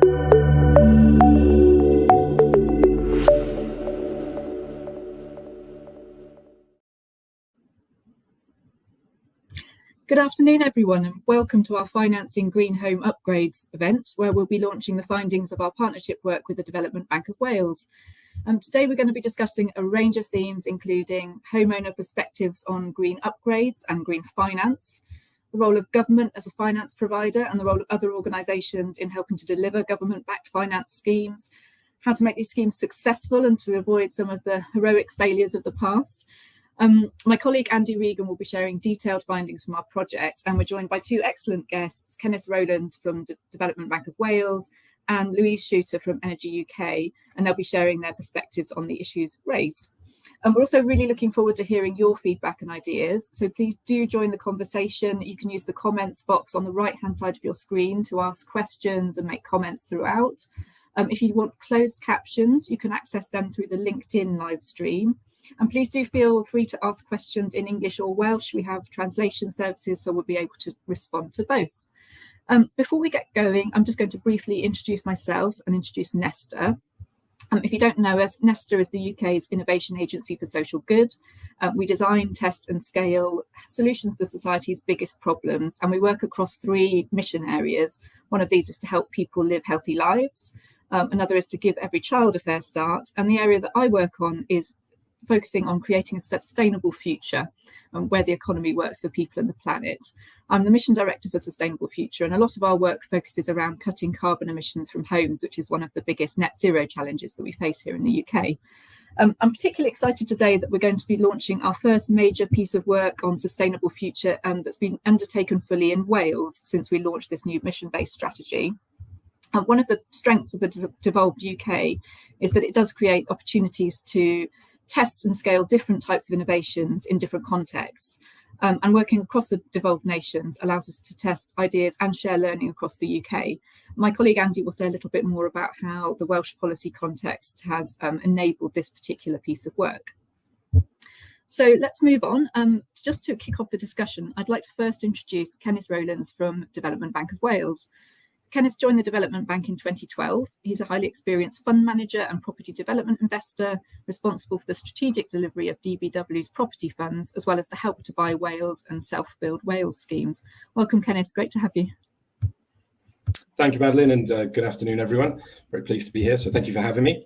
Good afternoon, everyone, and welcome to our Financing Green Home Upgrades event, where we'll be launching the findings of our partnership work with the Development Bank of Wales. Today, we're going to be discussing a range of themes, including homeowner perspectives on green upgrades and green finance, the role of government as a finance provider and the role of other organisations in helping to deliver government-backed finance schemes, how to make these schemes successful and to avoid some of the heroic failures of the past. My colleague Andy Regan will be sharing detailed findings from our project, and we're joined by two excellent guests, Kenneth Rowlands from the Development Bank of Wales and Louise Shooter from Energy UK, and they'll be sharing their perspectives on the issues raised. And we're also really looking forward to hearing your feedback and ideas, so please do join the conversation. You can use the comments box on the right-hand side of your screen to ask questions and make comments throughout. If you want closed captions, you can access them through the LinkedIn live stream. And please do feel free to ask questions in English or Welsh. We have translation services, so we'll be able to respond to both. Before we get going, I'm just going to briefly introduce myself and introduce Nesta. If you don't know us, Nesta is the UK's innovation agency for social good. We design, test and scale solutions to society's biggest problems, and we work across three mission areas. One of these is to help people live healthy lives. Another is to give every child a fair start. And the area that I work on is focusing on creating a sustainable future where the economy works for people and the planet. I'm the Mission Director for Sustainable Future, and a lot of our work focuses around cutting carbon emissions from homes, which is one of the biggest net zero challenges that we face here in the UK. I'm particularly excited today that we're going to be launching our first major piece of work on sustainable future that's been undertaken fully in Wales since we launched this new mission-based strategy. One of the strengths of the Devolved UK is that it does create opportunities to test and scale different types of innovations in different contexts. And working across the devolved nations allows us to test ideas and share learning across the UK. My colleague Andy will say a little bit more about how the Welsh policy context has enabled this particular piece of work. So let's move on. Just to kick off the discussion, I'd like to first introduce Kenneth Rowlands from Development Bank of Wales. Kenneth joined the Development Bank in 2012. He's a highly experienced fund manager and property development investor, responsible for the strategic delivery of DBW's property funds, as well as the Help to Buy Wales and Self-Build Wales schemes. Welcome, Kenneth. Great to have you. Thank you, Madeline, and good afternoon, everyone. Very pleased to be here, so thank you for having me.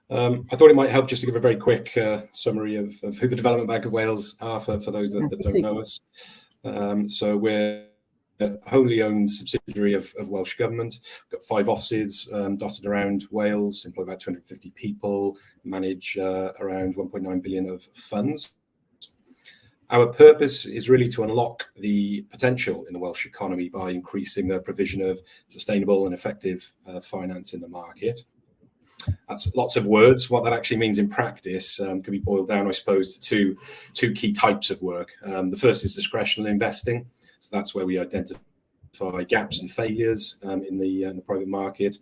I thought it might help just to give a very quick summary of who the Development Bank of Wales are for those that don't know us. So we're a wholly owned subsidiary of Welsh Government. We've got 5 offices dotted around Wales, employ about 250 people, manage around 1.9 billion of funds. Our purpose is really to unlock the potential in the Welsh economy by increasing the provision of sustainable and effective finance in the market. That's lots of words. What that actually means in practice can be boiled down, I suppose, to two key types of work. The first is discretionary investing. So that's where we identify gaps and failures in the private market.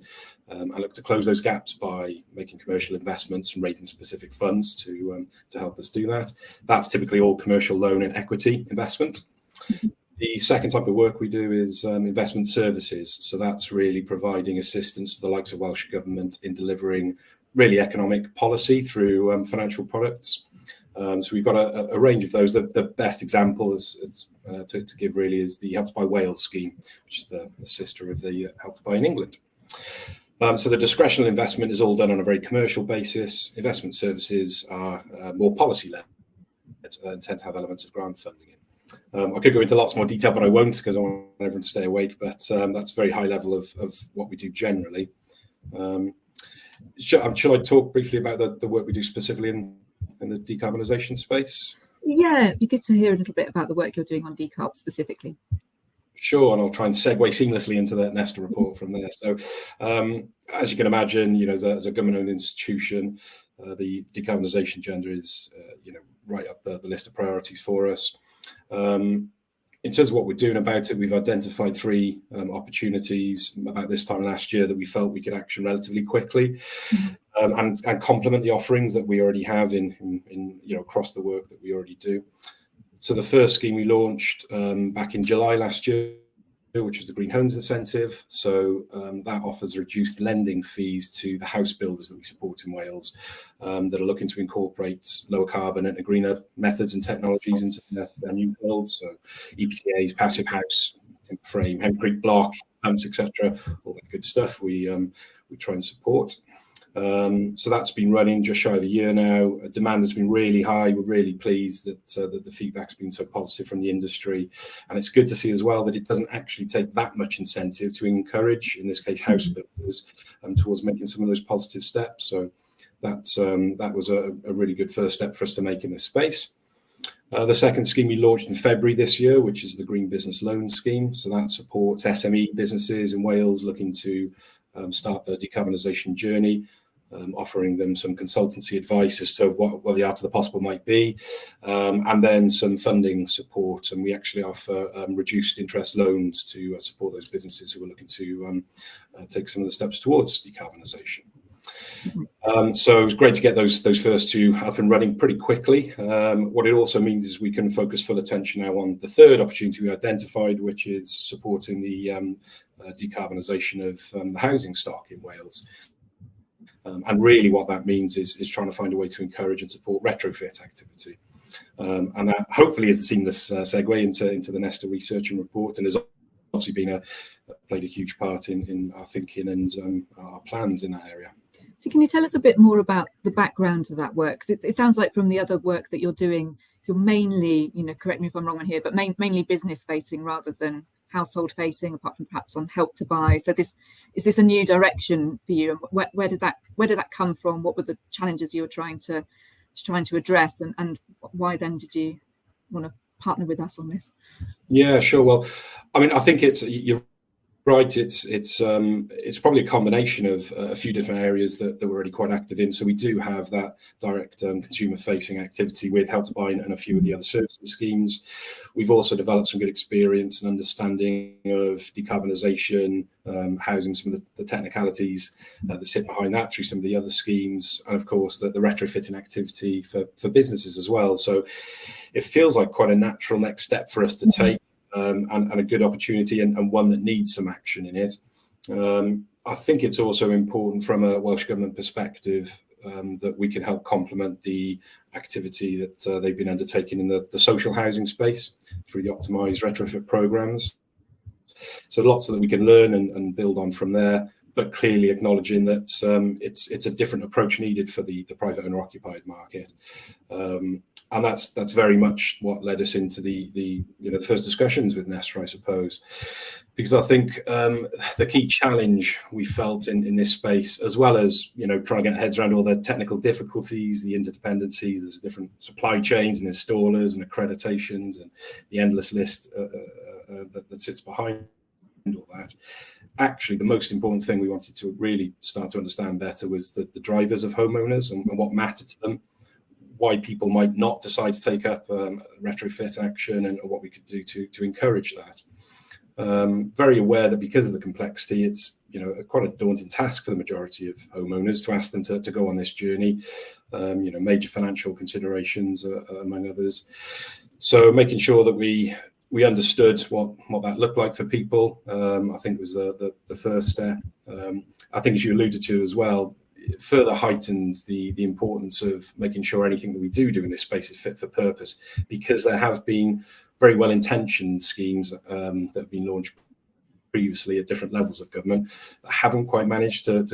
I look to close those gaps by making commercial investments and raising specific funds to help us do that. That's typically all commercial loan and equity investment. The second type of work we do is investment services. So that's really providing assistance to the likes of Welsh Government in delivering really economic policy through financial products. So we've got a range of those. The best example to give really is the Help to Buy Wales scheme, which is the sister of the Help to Buy in England. So the discretionary investment is all done on a very commercial basis. Investment services are more policy-led and tend to have elements of grant funding in. I could go into lots more detail, but I won't because I want everyone to stay awake. But that's a very high level of what we do generally. Shall I talk briefly about the work we do specifically in the decarbonisation space? Yeah, it'd be good to hear a little bit about the work you're doing on decarb specifically. Sure, and I'll try and segue seamlessly into the Nesta report from there. So, as you can imagine, as a government-owned institution, the decarbonisation agenda is, right up the list of priorities for us. In terms of what we're doing about it, we've identified 3 opportunities about this time last year that we felt we could action relatively quickly, and complement the offerings that we already have in across the work that we already do. So the first scheme we launched back in July last year which is the Green Homes Incentive. So that offers reduced lending fees to the house builders that we support in Wales that are looking to incorporate lower carbon and greener methods and technologies into their new builds. So EPCAs, passive house, timber frame, hempcrete block, pumps, etc. All that good stuff we try and support. So that's been running just shy of a year now. Demand has been really high. We're really pleased that the feedback's been so positive from the industry. And it's good to see as well that it doesn't actually take that much incentive to encourage, in this case, house builders towards making some of those positive steps. So that was a really good first step for us to make in this space. The second scheme we launched in February this year, which is the Green Business Loan Scheme. So that supports SME businesses in Wales looking to start their decarbonisation journey. Offering them some consultancy advice as to what the art of the possible might be, and then some funding support. And we actually offer reduced interest loans to support those businesses who are looking to take some of the steps towards decarbonisation. So it was great to get those first two up and running pretty quickly. What it also means is we can focus full attention now on the third opportunity we identified, which is supporting the decarbonisation of the housing stock in Wales. And really what that means is trying to find a way to encourage and support retrofit activity. And that hopefully is the seamless segue into the Nesta research and report, and has obviously played a huge part in our thinking and our plans in that area. So can you tell us a bit more about the background to that work? Because it sounds like from the other work that you're doing, you're mainly, correct me if I'm wrong on here, but mainly business facing rather than household facing, apart from perhaps on Help to Buy. So is this a new direction for you? And where did that come from? What were the challenges you were trying to address, and why then did you want to partner with us on this? Yeah, sure. Well, I mean, I think you're right. It's probably a combination of a few different areas that we're already quite active in. So we do have that direct consumer-facing activity with Help to Buy and a few of the other services schemes. We've also developed some good experience and understanding of decarbonisation, housing, some of the technicalities that sit behind that through some of the other schemes, and of course the retrofitting activity for businesses as well. So it feels like quite a natural next step for us to take. And a good opportunity, and one that needs some action in it. I think it's also important from a Welsh Government perspective that we can help complement the activity that they've been undertaking in the social housing space through the optimised retrofit programmes. So lots that we can learn and build on from there, but clearly acknowledging that it's a different approach needed for the private owner-occupied market. And that's very much what led us into the first discussions with Nesta, I suppose, because I think the key challenge we felt in this space, as well as trying to get heads around all the technical difficulties, the interdependencies, there's different supply chains and installers and accreditations and the endless list that sits behind all that. Actually, the most important thing we wanted to really start to understand better was the drivers of homeowners and what mattered to them. Why people might not decide to take up retrofit action, and what we could do to encourage that. Very aware that because of the complexity, it's quite a daunting task for the majority of homeowners to ask them to go on this journey. Major financial considerations among others. So making sure that we understood what that looked like for people, I think was the first step. I think, as you alluded to as well, it further heightens the importance of making sure anything that we do in this space is fit for purpose, because there have been very well-intentioned schemes that have been launched previously at different levels of government that haven't quite managed to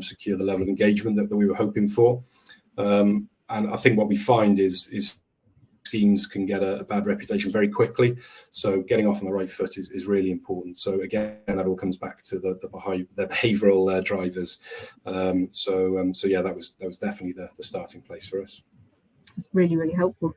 secure the level of engagement that we were hoping for. And I think what we find is schemes can get a bad reputation very quickly. So getting off on the right foot is really important. So again, that all comes back to the behavioural drivers. So yeah, that was definitely the starting place for us. It's really, really helpful.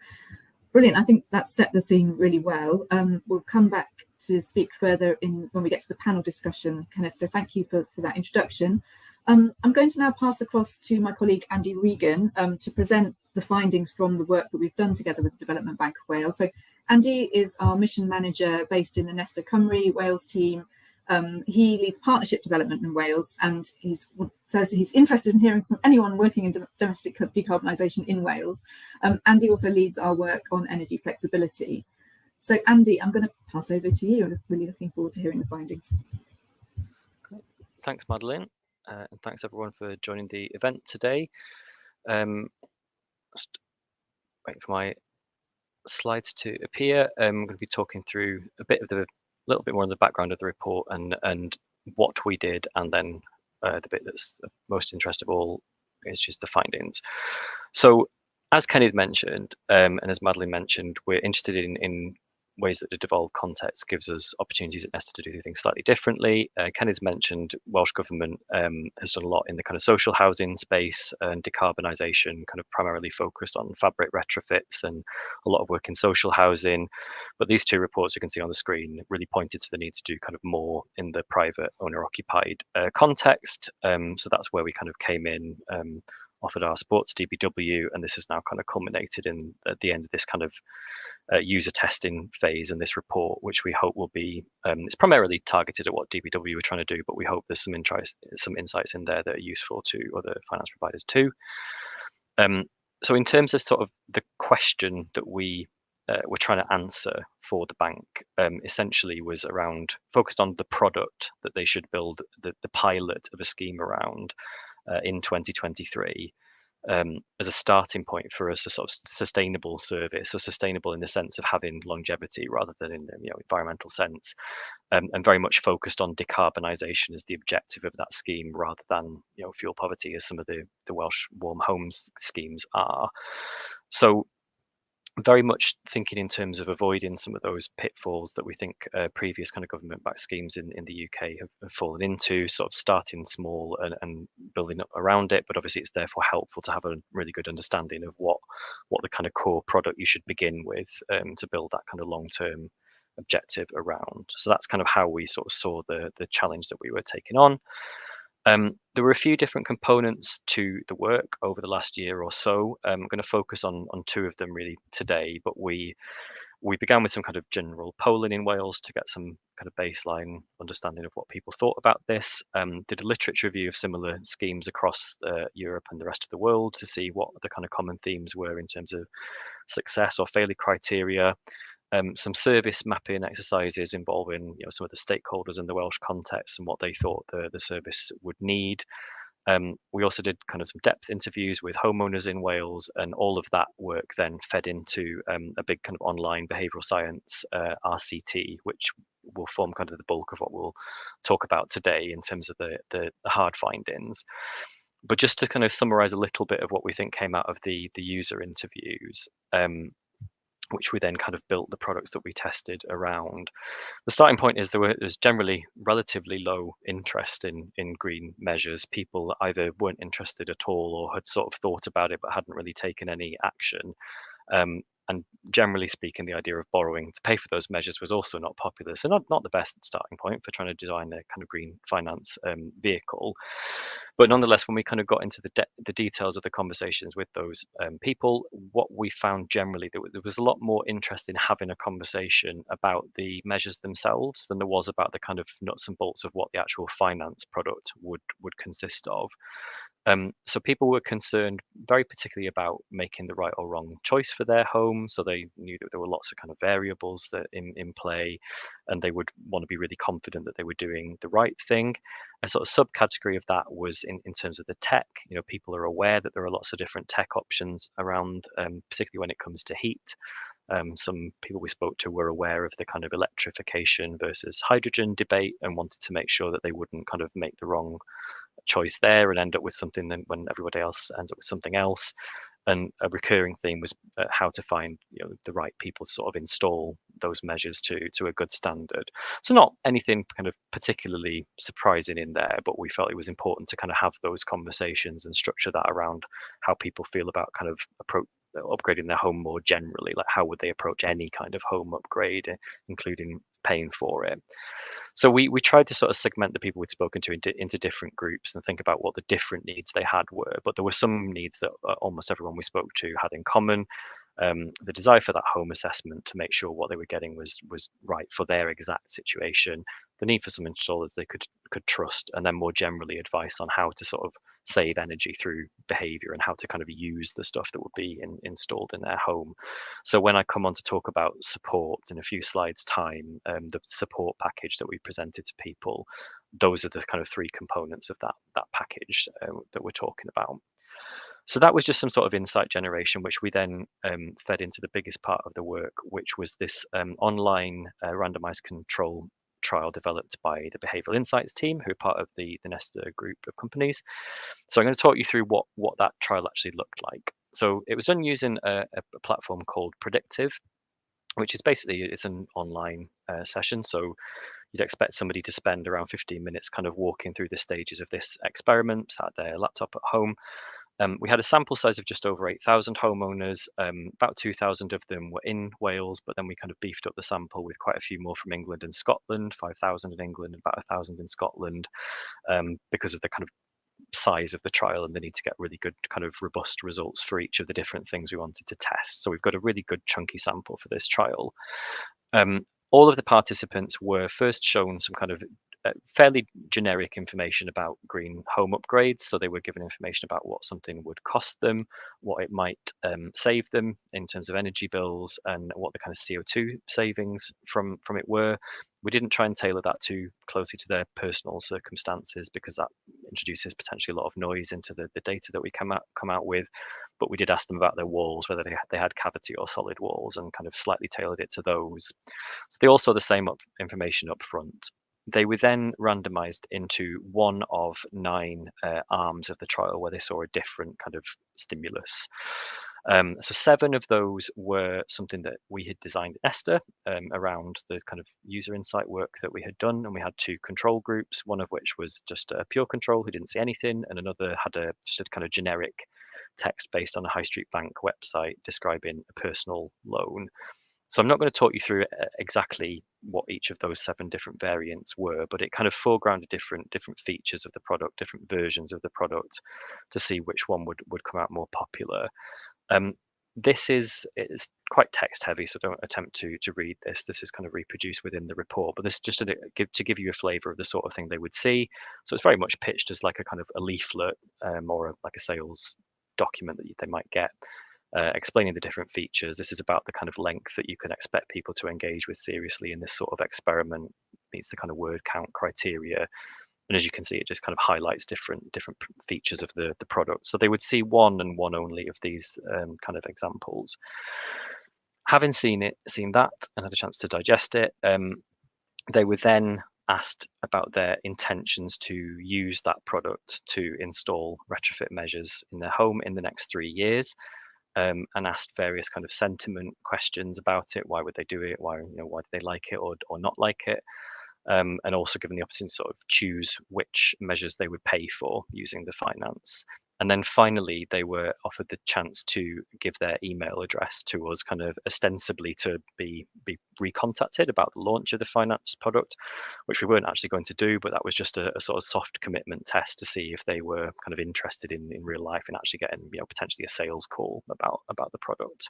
Brilliant. I think that set the scene really well. We'll come back to speak further when we get to the panel discussion, Kenneth. So thank you for that introduction. I'm going to now pass across to my colleague Andy Regan to present the findings from the work that we've done together with the Development Bank of Wales. So Andy is our mission manager based in the Nesta Cymru Wales team. He leads partnership development in Wales, and says he's interested in hearing from anyone working in domestic decarbonisation in Wales. Andy also leads our work on energy flexibility. So Andy, I'm going to pass over to you. I'm really looking forward to hearing the findings. Thanks, Madeline, and thanks everyone for joining the event today. Just wait for my slides to appear. I'm going to be talking through a little bit more on the background of the report and what we did, and then the bit that's most interesting of all is just the findings. So, as Kenny mentioned, and as Madeline mentioned, we're interested in ways that the devolved context gives us opportunities at Nesta to do things slightly differently. Kenny's mentioned Welsh Government has done a lot in the kind of social housing space and decarbonisation, kind of primarily focused on fabric retrofits and a lot of work in social housing. But these two reports you can see on the screen really pointed to the need to do kind of more in the private owner-occupied context. So that's where we kind of came in, offered our support to DBW, and this has now kind of culminated in at the end of this kind of user testing phase in this report, which we hope will be, it's primarily targeted at what DBW are trying to do, but we hope there's some insights in there that are useful to other finance providers too. So in terms of sort of the question that we were trying to answer for the bank, essentially was around focused on the product that they should build the pilot of a scheme around in 2023. As a starting point for us, a sort of sustainable service, so sustainable in the sense of having longevity rather than in the environmental sense, and very much focused on decarbonisation as the objective of that scheme rather than fuel poverty as some of the Welsh Warm Homes schemes are. So very much thinking in terms of avoiding some of those pitfalls that we think previous kind of government-backed schemes in the UK have fallen into, sort of starting small and building up around it. But obviously it's therefore helpful to have a really good understanding of what the kind of core product you should begin with to build that kind of long-term objective around. So that's kind of how we sort of saw the challenge that we were taking on. There were a few different components to the work over the last year or so. I'm going to focus on two of them really today, but we began with some kind of general polling in Wales to get some kind of baseline understanding of what people thought about this. Did a literature review of similar schemes across Europe and the rest of the world to see what the kind of common themes were in terms of success or failure criteria. Some service mapping exercises involving some of the stakeholders in the Welsh context and what they thought the service would need. We also did kind of some depth interviews with homeowners in Wales, and all of that work then fed into a big kind of online behavioural science RCT, which will form kind of the bulk of what we'll talk about today in terms of the hard findings. But just to kind of summarise a little bit of what we think came out of the user interviews, which we then kind of built the products that we tested around. The starting point is there's generally relatively low interest in green measures. People either weren't interested at all or had sort of thought about it but hadn't really taken any action. And generally speaking, the idea of borrowing to pay for those measures was also not popular. So not the best starting point for trying to design a kind of green finance vehicle. But nonetheless, when we kind of got into the details of the conversations with those people, what we found generally, there was a lot more interest in having a conversation about the measures themselves than there was about the kind of nuts and bolts of what the actual finance product would consist of. So people were concerned very particularly about making the right or wrong choice for their home. So they knew that there were lots of kind of variables that in play, and they would want to be really confident that they were doing the right thing. A sort of subcategory of that was in terms of the tech. People are aware that there are lots of different tech options around, particularly when it comes to heat. Some people we spoke to were aware of the kind of electrification versus hydrogen debate and wanted to make sure that they wouldn't kind of make the wrong choice there and end up with something then when everybody else ends up with something else. And a recurring theme was how to find the right people to sort of install those measures to a good standard. So not anything kind of particularly surprising in there, but we felt it was important to kind of have those conversations and structure that around how people feel about kind of upgrading their home more generally. Like how would they approach any kind of home upgrade, including paying for it. So we tried to sort of segment the people we'd spoken to into different groups and think about what the different needs they had were. But there were some needs that almost everyone we spoke to had in common. The desire for that home assessment to make sure what they were getting was right for their exact situation. The need for some installers they could trust, and then more generally advice on how to sort of save energy through behavior and how to kind of use the stuff that would be installed in their home. So when I come on to talk about support in a few slides time, the support package that we presented to people, those are the kind of three components of that package that we're talking about. So that was just some sort of insight generation, which we then fed into the biggest part of the work, which was this online randomized control trial developed by the Behavioral Insights team, who are part of the Nesta group of companies. So I'm going to talk you through what that trial actually looked like. So it was done using a platform called Predictive, which is basically, it's an online session. So you'd expect somebody to spend around 15 minutes kind of walking through the stages of this experiment, sat at their laptop at home. We had a sample size of just over 8,000 homeowners. About 2,000 of them were in Wales, but then we kind of beefed up the sample with quite a few more from England and Scotland, 5,000 in England and about 1,000 in Scotland, because of the kind of size of the trial and the need to get really good kind of robust results for each of the different things we wanted to test. So we've got a really good chunky sample for this trial. All of the participants were first shown some kind of fairly generic information about green home upgrades. So they were given information about what something would cost them, what it might save them in terms of energy bills, and what the kind of CO2 savings from it were. We didn't try and tailor that too closely to their personal circumstances, because that introduces potentially a lot of noise into the data that we come out with. But we did ask them about their walls, whether they had cavity or solid walls, and kind of slightly tailored it to those. So they all saw the same information up front. They were then randomized into one of 9 arms of the trial where they saw a different kind of stimulus. So 7 of those were something that we had designed at Nesta around the kind of user insight work that we had done. And we had 2 control groups, one of which was just a pure control who didn't see anything, and another had just a kind of generic text based on a high street bank website describing a personal loan. So I'm not going to talk you through exactly what each of those 7 different variants were, but it kind of foregrounded different features of the product, different versions of the product, to see which one would come out more popular. This is quite text heavy, so don't attempt to read this. This is kind of reproduced within the report, but this is just to give you a flavour of the sort of thing they would see. So it's very much pitched as like a kind of a leaflet or like a sales document that they might get. Explaining the different features. This is about the kind of length that you can expect people to engage with seriously in this sort of experiment, meets the kind of word count criteria. And as you can see, it just kind of highlights different features of the product. So they would see one and one only of these kind of examples. Having seen that and had a chance to digest it, they were then asked about their intentions to use that product to install retrofit measures in their home in the next 3 years. And asked various kind of sentiment questions about it. Why would they do it? Why do they like it or not like it? And also given the opportunity to sort of choose which measures they would pay for using the finance. And then finally, they were offered the chance to give their email address to us, kind of ostensibly to be recontacted about the launch of the finance product, which we weren't actually going to do, but that was just a sort of soft commitment test to see if they were kind of interested in real life and actually getting potentially a sales call about the product.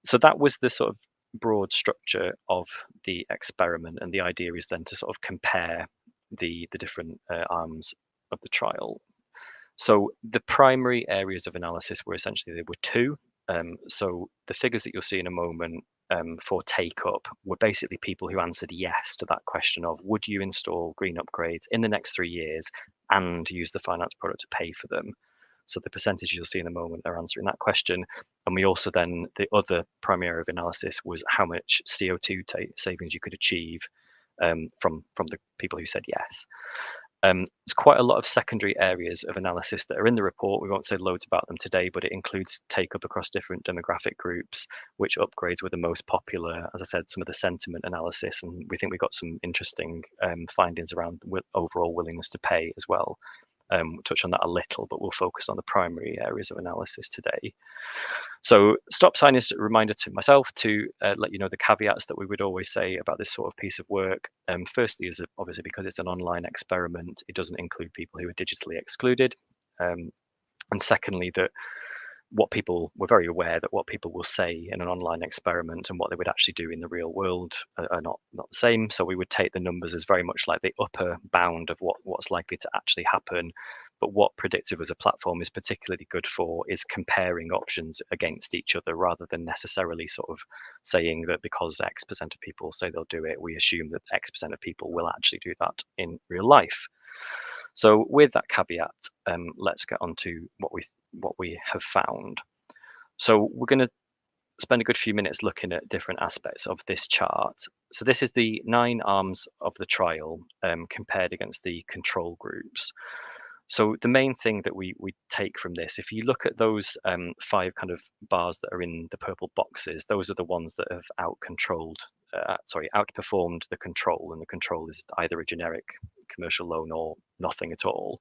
So that was the sort of broad structure of the experiment, and the idea is then to sort of compare the different arms of the trial. So the primary areas of analysis were essentially, there were 2. So the figures that you'll see in a moment for take up were basically people who answered yes to that question of, would you install green upgrades in the next 3 years and use the finance product to pay for them? So the percentage you'll see in a moment are answering that question. And we also then, the other primary area of analysis was how much CO2 savings you could achieve from the people who said yes. There's quite a lot of secondary areas of analysis that are in the report. We won't say loads about them today, but it includes take up across different demographic groups, which upgrades were the most popular, as I said, some of the sentiment analysis, and we think we got some interesting findings around overall willingness to pay as well. We'll touch on that a little, but we'll focus on the primary areas of analysis today. So stop sign is a reminder to myself to let you know the caveats that we would always say about this sort of piece of work. Firstly, is that obviously because it's an online experiment, it doesn't include people who are digitally excluded. And secondly, that what people were very aware that what people will say in an online experiment and what they would actually do in the real world are not the same. So we would take the numbers as very much like the upper bound of what's likely to actually happen. But what Predictive as a platform is particularly good for is comparing options against each other, rather than necessarily sort of saying that because X% of people say they'll do it, we assume that X% of people will actually do that in real life. So with that caveat, let's get on to what we have found. So we're going to spend a good few minutes looking at different aspects of this chart. So this is the 9 arms of the trial compared against the control groups. So the main thing that we take from this, if you look at those 5 kind of bars that are in the purple boxes, those are the ones that have outperformed the control, and the control is either a generic commercial loan or nothing at all.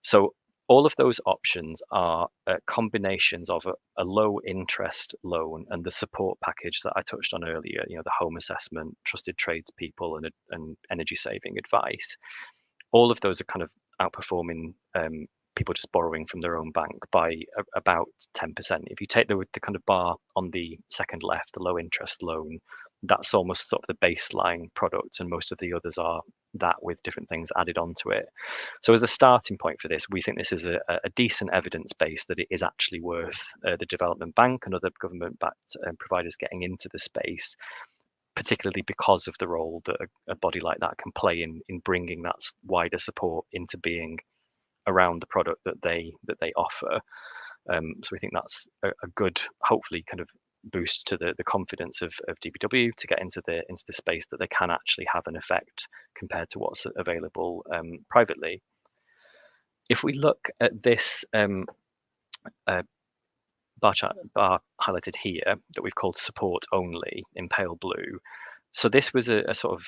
So all of those options are combinations of a low interest loan and the support package that I touched on earlier, the home assessment, trusted tradespeople, and energy saving advice. All of those are kind of outperforming people just borrowing from their own bank by about 10%. If you take the kind of bar on the second left, the low interest loan, that's almost sort of the baseline product, and most of the others are that with different things added onto it. So as a starting point for this, we think this is a decent evidence base that it is actually worth the development bank and other government-backed providers getting into the space, particularly because of the role that a body like that can play in bringing that wider support into being around the product that they offer. So we think that's a good, hopefully, kind of boost to the confidence of DBW to get into the space that they can actually have an effect compared to what's available privately. If we look at this bar highlighted here that we've called support only in pale blue, so this was a sort of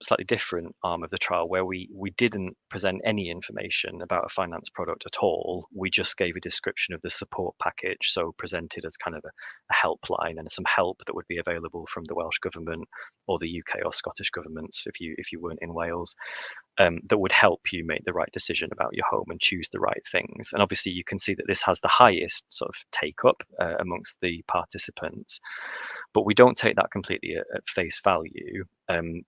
slightly different arm of the trial where we didn't present any information about a finance product at all. We just gave a description of the support package, so presented as kind of a helpline and some help that would be available from the Welsh government or the UK or Scottish governments if you weren't in Wales, that would help you make the right decision about your home and choose the right things. And obviously you can see that this has the highest sort of take up amongst the participants. But we don't take that completely at face value,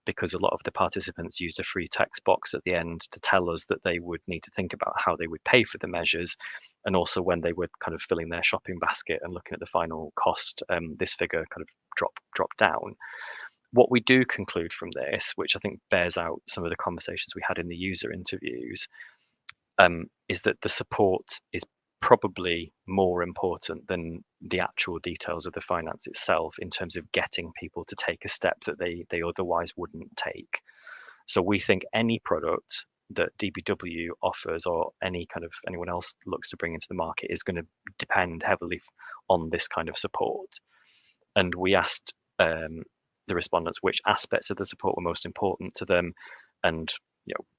because a lot of the participants used a free text box at the end to tell us that they would need to think about how they would pay for the measures, and also when they were kind of filling their shopping basket and looking at the final cost, this figure kind of dropped down. What we do conclude from this, which I think bears out some of the conversations we had in the user interviews, is that the support is probably more important than the actual details of the finance itself in terms of getting people to take a step that they otherwise wouldn't take. So we think any product that DBW offers or anyone else looks to bring into the market is going to depend heavily on this kind of support. And we asked the respondents which aspects of the support were most important to them, and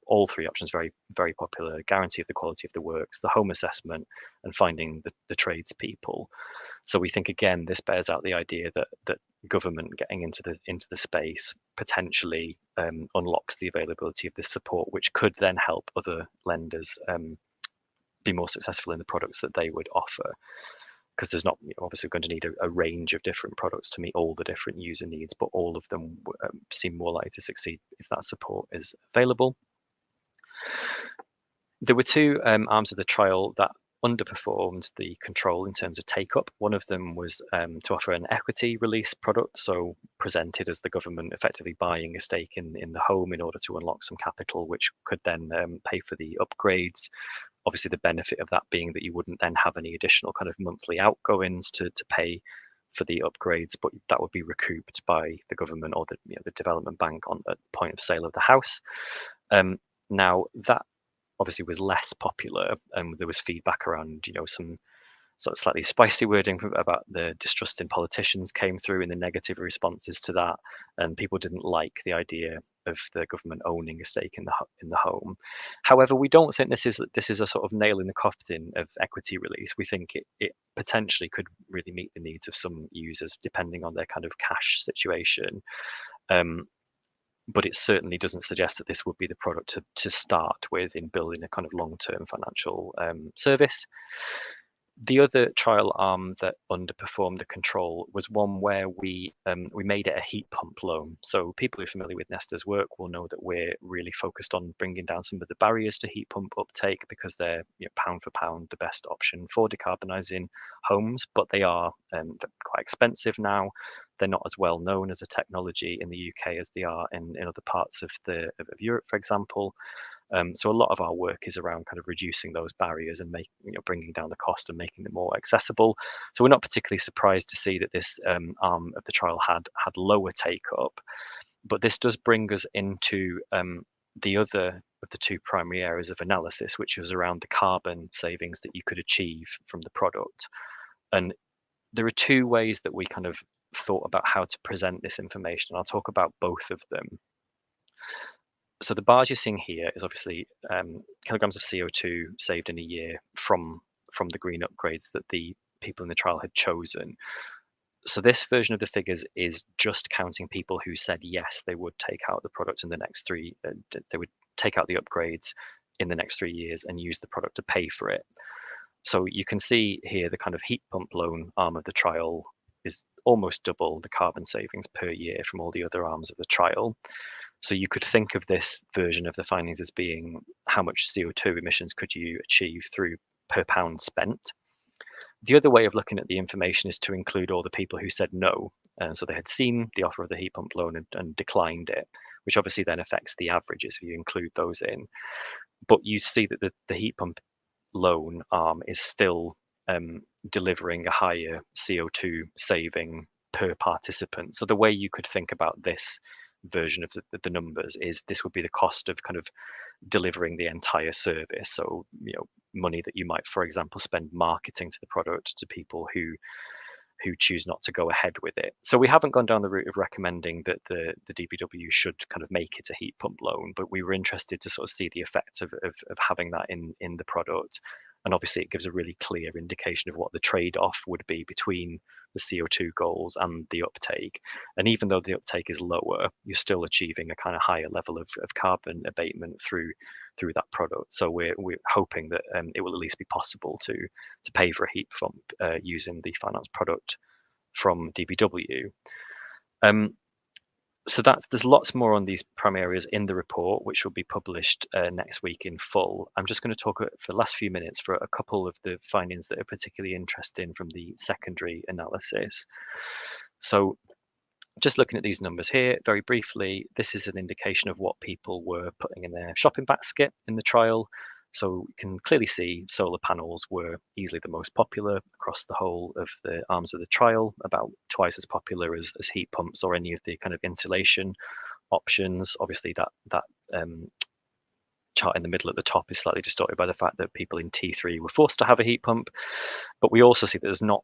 all 3 options very, very popular: guarantee of the quality of the works, the home assessment, and finding the tradespeople. So we think again this bears out the idea that government getting into the space potentially unlocks the availability of this support, which could then help other lenders be more successful in the products that they would offer. Because there's not obviously going to need a range of different products to meet all the different user needs, but all of them seem more likely to succeed if that support is available. There were 2 arms of the trial that underperformed the control in terms of take up. One of them was to offer an equity release product, so presented as the government effectively buying a stake in the home in order to unlock some capital, which could then pay for the upgrades. Obviously, the benefit of that being that you wouldn't then have any additional kind of monthly outgoings to pay for the upgrades, but that would be recouped by the government or the development bank at the point of sale of the house. Now that obviously was less popular, and there was feedback around some sort of slightly spicy wording about the distrust in politicians came through in the negative responses to that, and people didn't like the idea of the government owning a stake in the home. However, we don't think this is a sort of nail in the coffin of equity release. We think it potentially could really meet the needs of some users depending on their kind of cash situation. But it certainly doesn't suggest that this would be the product to start with in building a kind of long-term financial service. The other trial arm that underperformed the control was one where we made it a heat pump loan. So people who are familiar with Nesta's work will know that we're really focused on bringing down some of the barriers to heat pump uptake, because they're, pound for pound the best option for decarbonising homes, but they are quite expensive now. They're not as well known as a technology in the UK as they are in other parts of Europe, for example. So a lot of our work is around kind of reducing those barriers and bringing down the cost and making them more accessible. So we're not particularly surprised to see that this arm of the trial had lower take up, but this does bring us into the other of the two primary areas of analysis, which was around the carbon savings that you could achieve from the product. And there are two ways that we kind of thought about how to present this information. I'll talk about both of them. So the bars you're seeing here is obviously kilograms of CO2 saved in a year from the green upgrades that the people in the trial had chosen. So this version of the figures is just counting people who said yes, they would take out the product in the next they would take out the upgrades in the next 3 years and use the product to pay for it. So you can see here the kind of heat pump loan arm of the trial is almost double the carbon savings per year from all the other arms of the trial. So you could think of this version of the findings as being how much CO2 emissions could you achieve through per pound spent. The other way of looking at the information is to include all the people who said no. So they had seen the offer of the heat pump loan and declined it, which obviously then affects the averages if you include those in. But you see that the heat pump loan arm is still delivering a higher CO2 saving per participant. So the way you could think about this version of the numbers is this would be the cost of kind of delivering the entire service. So money that you might, for example, spend marketing to the product to people who choose not to go ahead with it. So we haven't gone down the route of recommending that the DPW should kind of make it a heat pump loan, but we were interested to sort of see the effect of having that in the product. And obviously it gives a really clear indication of what the trade-off would be between the CO2 goals and the uptake. And even though the uptake is lower, you're still achieving a kind of higher level of carbon abatement through that product. So we're hoping that it will at least be possible to pay for a heat pump using the finance product from DPW. So there's lots more on these primary areas in the report, which will be published next week in full. I'm just going to talk for the last few minutes for a couple of the findings that are particularly interesting from the secondary analysis. So just looking at these numbers here, very briefly, this is an indication of what people were putting in their shopping basket in the trial. So you can clearly see solar panels were easily the most popular across the whole of the arms of the trial, about twice as popular as heat pumps or any of the kind of insulation options. Obviously, that chart in the middle at the top is slightly distorted by the fact that people in T3 were forced to have a heat pump. But we also see that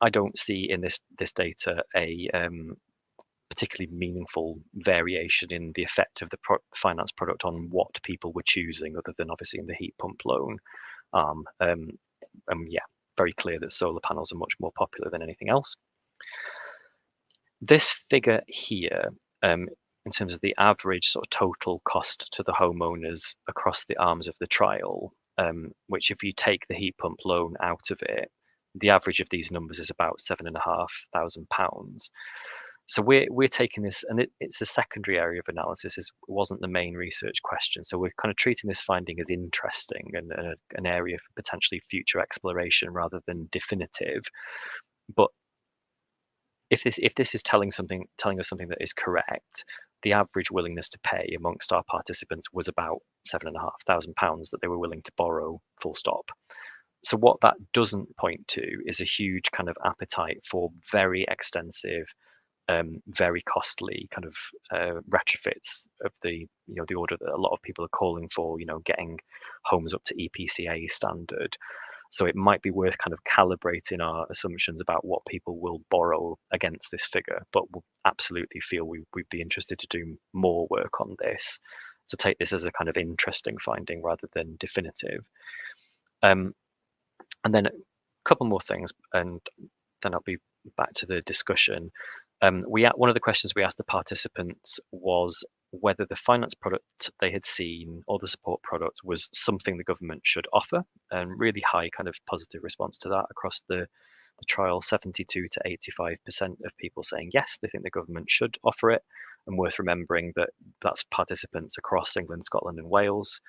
I don't see in this data a particularly meaningful variation in the effect of the finance product on what people were choosing, other than obviously in the heat pump loan. Yeah, very clear that solar panels are much more popular than anything else. This figure here, in terms of the average sort of total cost to the homeowners across the arms of the trial, which if you take the heat pump loan out of it, the average of these numbers is about £7,500. So we're taking this, and it's a secondary area of analysis. It wasn't the main research question. So we're kind of treating this finding as interesting and an area for potentially future exploration rather than definitive. But if this is telling us something that is correct, the average willingness to pay amongst our participants was about £7,500 that they were willing to borrow, full stop. So what that doesn't point to is a huge kind of appetite for very extensive, very costly kind of retrofits of the order that a lot of people are calling for, getting homes up to EPCA standard. So it might be worth kind of calibrating our assumptions about what people will borrow against this figure, but we'll absolutely feel we'd be interested to do more work on this. So take this as a kind of interesting finding rather than definitive. And then a couple more things, and then I'll be back to the discussion. One of the questions we asked the participants was whether the finance product they had seen or the support product was something the government should offer, and really high kind of positive response to that across the trial. 72 to 85% of people saying yes, they think the government should offer it, and worth remembering that that's participants across England, Scotland and Wales,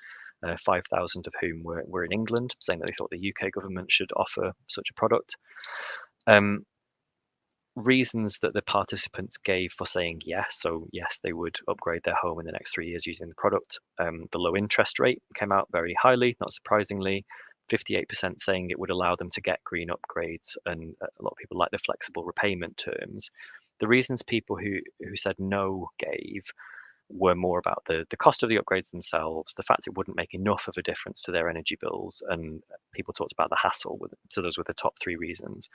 5,000 of whom were in England, saying that they thought the UK government should offer such a product. Reasons that the participants gave for saying yes, so yes, they would upgrade their home in the next 3 years using the product. The low interest rate came out very highly, not surprisingly. 58% saying it would allow them to get green upgrades, and a lot of people like the flexible repayment terms. The reasons people who said no gave were more about the cost of the upgrades themselves, the fact it wouldn't make enough of a difference to their energy bills, and people talked about the hassle. So those were the top 3 reasons.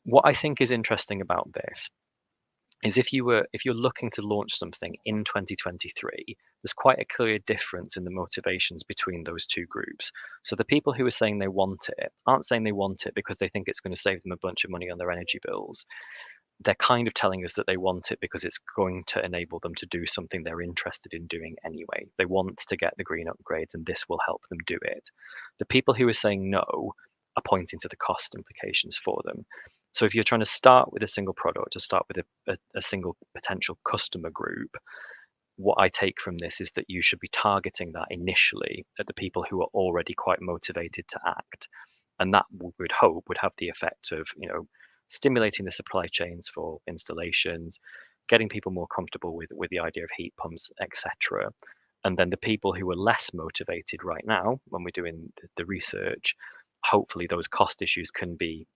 What I think is interesting about this is if you're looking to launch something in 2023, there's quite a clear difference in the motivations between those 2 groups. So the people who are saying they want it aren't saying they want it because they think it's going to save them a bunch of money on their energy bills. They're kind of telling us that they want it because it's going to enable them to do something they're interested in doing anyway. They want to get the green upgrades, and this will help them do it. The people who are saying no are pointing to the cost implications for them. So if you're trying to start with a single product, to start with a single potential customer group, what I take from this is that you should be targeting that initially at the people who are already quite motivated to act. And that we would hope would have the effect of, stimulating the supply chains for installations, getting people more comfortable with the idea of heat pumps, etc. And then the people who are less motivated right now, when we're doing the research, hopefully those cost issues can be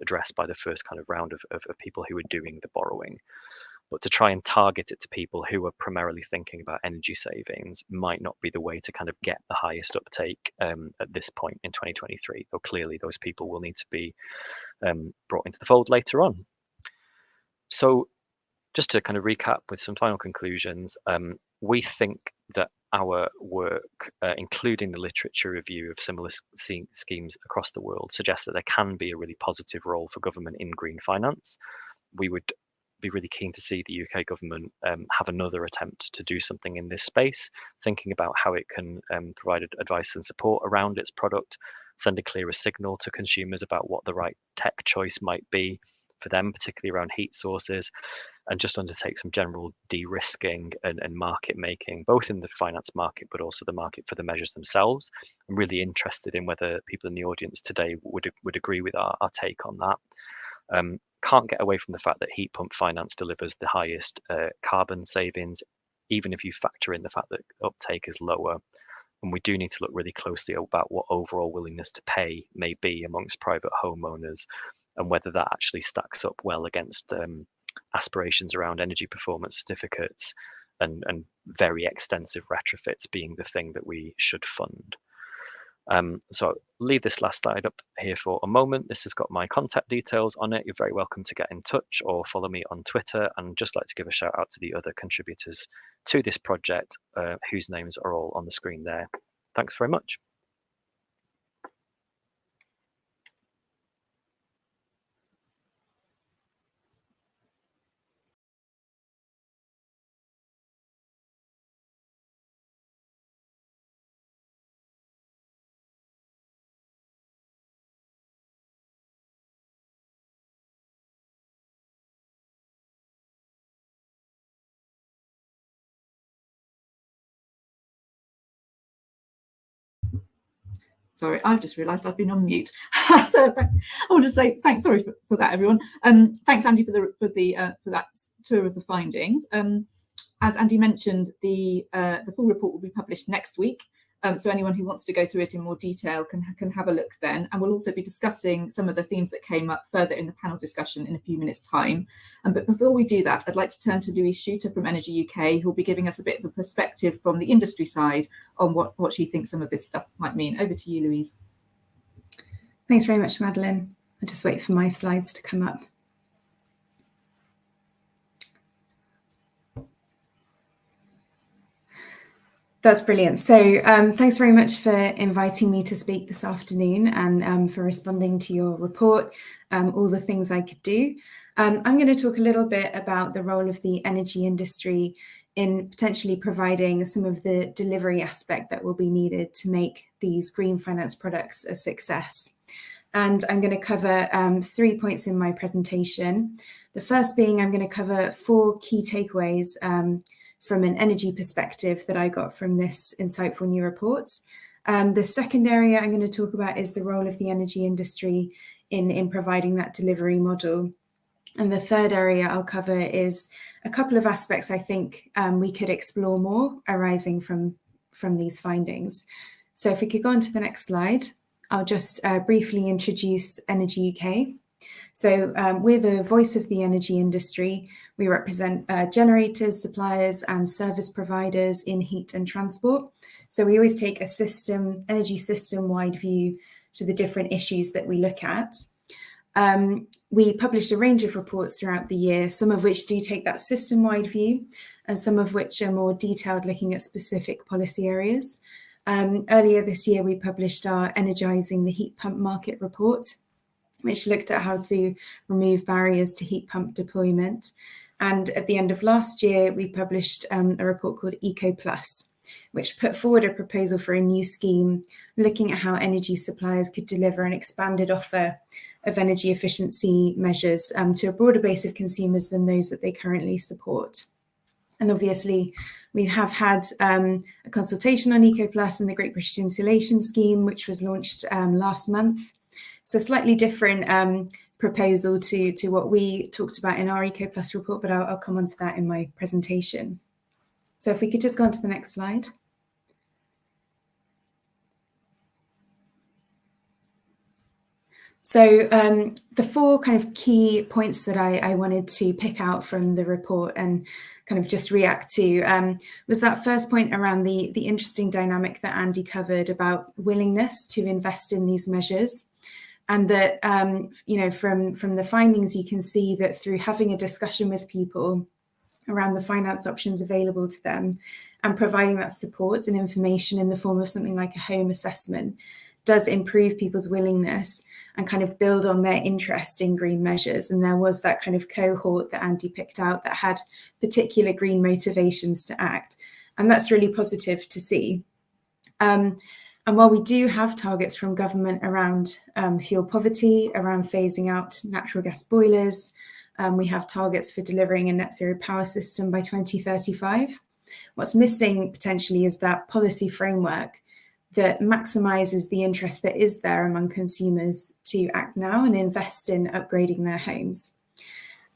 addressed by the first kind of round of people who are doing the borrowing. But to try and target it to people who are primarily thinking about energy savings might not be the way to kind of get the highest uptake at this point in 2023, though clearly those people will need to be brought into the fold later on. So just to kind of recap with some final conclusions, we think that our work, including the literature review of similar schemes across the world, suggests that there can be a really positive role for government in green finance. We would be really keen to see the UK government have another attempt to do something in this space, thinking about how it can provide advice and support around its product, send a clearer signal to consumers about what the right tech choice might be for them, particularly around heat sources, and just undertake some general de-risking and market making, both in the finance market, but also the market for the measures themselves. I'm really interested in whether people in the audience today would agree with our take on that. Can't get away from the fact that heat pump finance delivers the highest carbon savings, even if you factor in the fact that uptake is lower. And we do need to look really closely about what overall willingness to pay may be amongst private homeowners, and whether that actually stacks up well against aspirations around energy performance certificates and very extensive retrofits being the thing that we should fund. So I'll leave this last slide up here for a moment. This has got my contact details on it. You're very welcome to get in touch or follow me on Twitter, and just like to give a shout out to the other contributors to this project, whose names are all on the screen there. Thanks very much. Sorry, I've just realised I've been on mute. So I'll just say thanks. Sorry for that, everyone. Thanks, Andy, for that tour of the findings. As Andy mentioned, the full report will be published next week. So anyone who wants to go through it in more detail can have a look then. And we'll also be discussing some of the themes that came up further in the panel discussion in a few minutes' time. But before we do that, I'd like to turn to Louise Shooter from Energy UK, who will be giving us a bit of a perspective from the industry side on what she thinks some of this stuff might mean. Over to you, Louise. Thanks very much, Madeline. I'll just wait for my slides to come up. That's brilliant. So thanks very much for inviting me to speak this afternoon and for responding to your report, all the things I could do. I'm going to talk a little bit about the role of the energy industry in potentially providing some of the delivery aspect that will be needed to make these green finance products a success. And I'm going to cover 3 points in my presentation. The first being I'm going to cover 4 key takeaways from an energy perspective that I got from this insightful new report. The second area I'm going to talk about is the role of the energy industry in providing that delivery model. And the third area I'll cover is a couple of aspects I think we could explore more arising from these findings. So if we could go on to the next slide, I'll just briefly introduce Energy UK. So we're the voice of the energy industry. We represent generators, suppliers and service providers in heat and transport. So we always take a energy system-wide view to the different issues that we look at. We published a range of reports throughout the year, some of which do take that system-wide view and some of which are more detailed, looking at specific policy areas. Earlier this year, we published our Energising the Heat Pump Market report, which looked at how to remove barriers to heat pump deployment. And at the end of last year, we published a report called Eco Plus, which put forward a proposal for a new scheme looking at how energy suppliers could deliver an expanded offer of energy efficiency measures to a broader base of consumers than those that they currently support. And obviously, we have had a consultation on Eco Plus and the Great British Insulation Scheme, which was launched last month. So slightly different proposal to what we talked about in our Eco Plus report, but I'll come on to that in my presentation. So if we could just go on to the next slide. So the 4 kind of key points that I wanted to pick out from the report and kind of just react to was that first point around the interesting dynamic that Andy covered about willingness to invest in these measures. And that, from the findings, you can see that through having a discussion with people around the finance options available to them and providing that support and information in the form of something like a home assessment does improve people's willingness and kind of build on their interest in green measures. And there was that kind of cohort that Andy picked out that had particular green motivations to act. And that's really positive to see. And while we do have targets from government around fuel poverty, around phasing out natural gas boilers, we have targets for delivering a net zero power system by 2035. What's missing potentially is that policy framework that maximises the interest that is there among consumers to act now and invest in upgrading their homes.